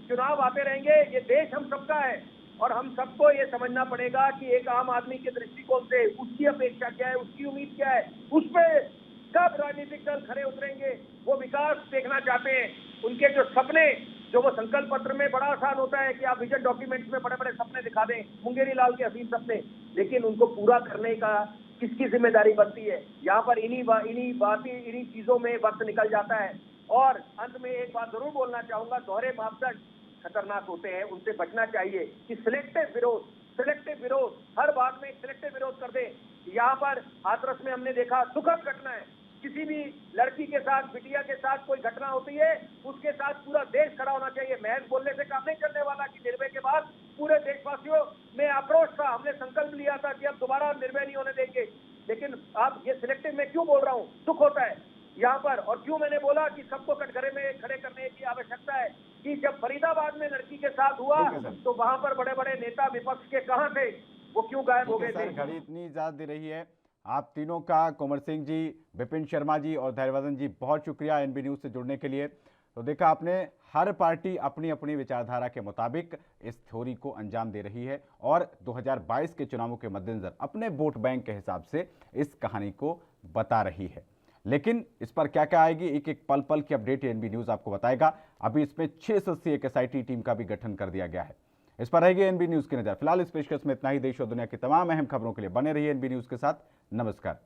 चुनाव आते रहेंगे, ये देश हम सबका है और हम सबको ये समझना पड़ेगा कि एक आम आदमी के दृष्टिकोण से उसकी अपेक्षा क्या है, उसकी उम्मीद क्या है, उस पर कब राजनीतिक दल खड़े उतरेंगे। वो विकास देखना चाहते हैं, उनके जो सपने, जो वो संकल्प पत्र में, बड़ा आसान होता है कि आप विजन डॉक्यूमेंट्स में बड़े बड़े सपने दिखा दें, मुंगेरी लाल के हसीन सपने, लेकिन उनको पूरा करने का किसकी जिम्मेदारी बनती है? यहाँ पर इन्हीं चीजों में वक्त निकल जाता है। और अंत में एक बात जरूर बोलना चाहूंगा, दोहरे मापदंड खतरनाक होते हैं, उनसे बचना चाहिए कि सिलेक्टिव विरोध, हर बात में सिलेक्टिव विरोध कर दे। यहाँ पर हाथरस में हमने देखा, दुखद घटना है, किसी भी लड़की के साथ, बिटिया के साथ कोई घटना होती है, उसके साथ पूरा देश खड़ा होना चाहिए। महज बोलने से काम नहीं चलने वाला कि निर्भय के बाद पूरे देशवासियों में आक्रोश था, हमने संकल्प लिया था कि अब दोबारा निर्भय नहीं होने देंगे। लेकिन आप ये सिलेक्टिव में क्यों बोल रहा हूँ, दुख होता है यहाँ पर। और क्यों मैंने बोला कि सबको कटघरे में खड़े करने की आवश्यकता है कि जब फरीदाबाद में लड़की के साथ हुआ तो वहां पर बड़े बड़े नेता विपक्ष के कहां थे, वो क्यों गायब हो गए थे? घड़ी इतनी इजाजत दे रही है आप तीनों का, कुंवर सिंह जी, विपिन शर्मा जी और धैर्यवर्धन जी, बहुत शुक्रिया एनबी न्यूज से जुड़ने के लिए। तो देखा आपने, हर पार्टी अपनी अपनी विचारधारा के मुताबिक इस थ्योरी को अंजाम दे रही है और 2022 के चुनावों के मद्देनजर अपने वोट बैंक के हिसाब से इस कहानी को बता रही है। लेकिन इस पर क्या क्या आएगी, एक एक पल पल की अपडेट एनबी न्यूज आपको बताएगा। अभी इसमें 6 सदस्यीय एक एसआईटी टीम का भी गठन कर दिया गया है। इस पर रहेगी एनबी न्यूज की नजर। फिलहाल इस पेशकश में इतना ही। देश और दुनिया की तमाम अहम खबरों के लिए बने रहिए एनबी न्यूज के साथ। नमस्कार।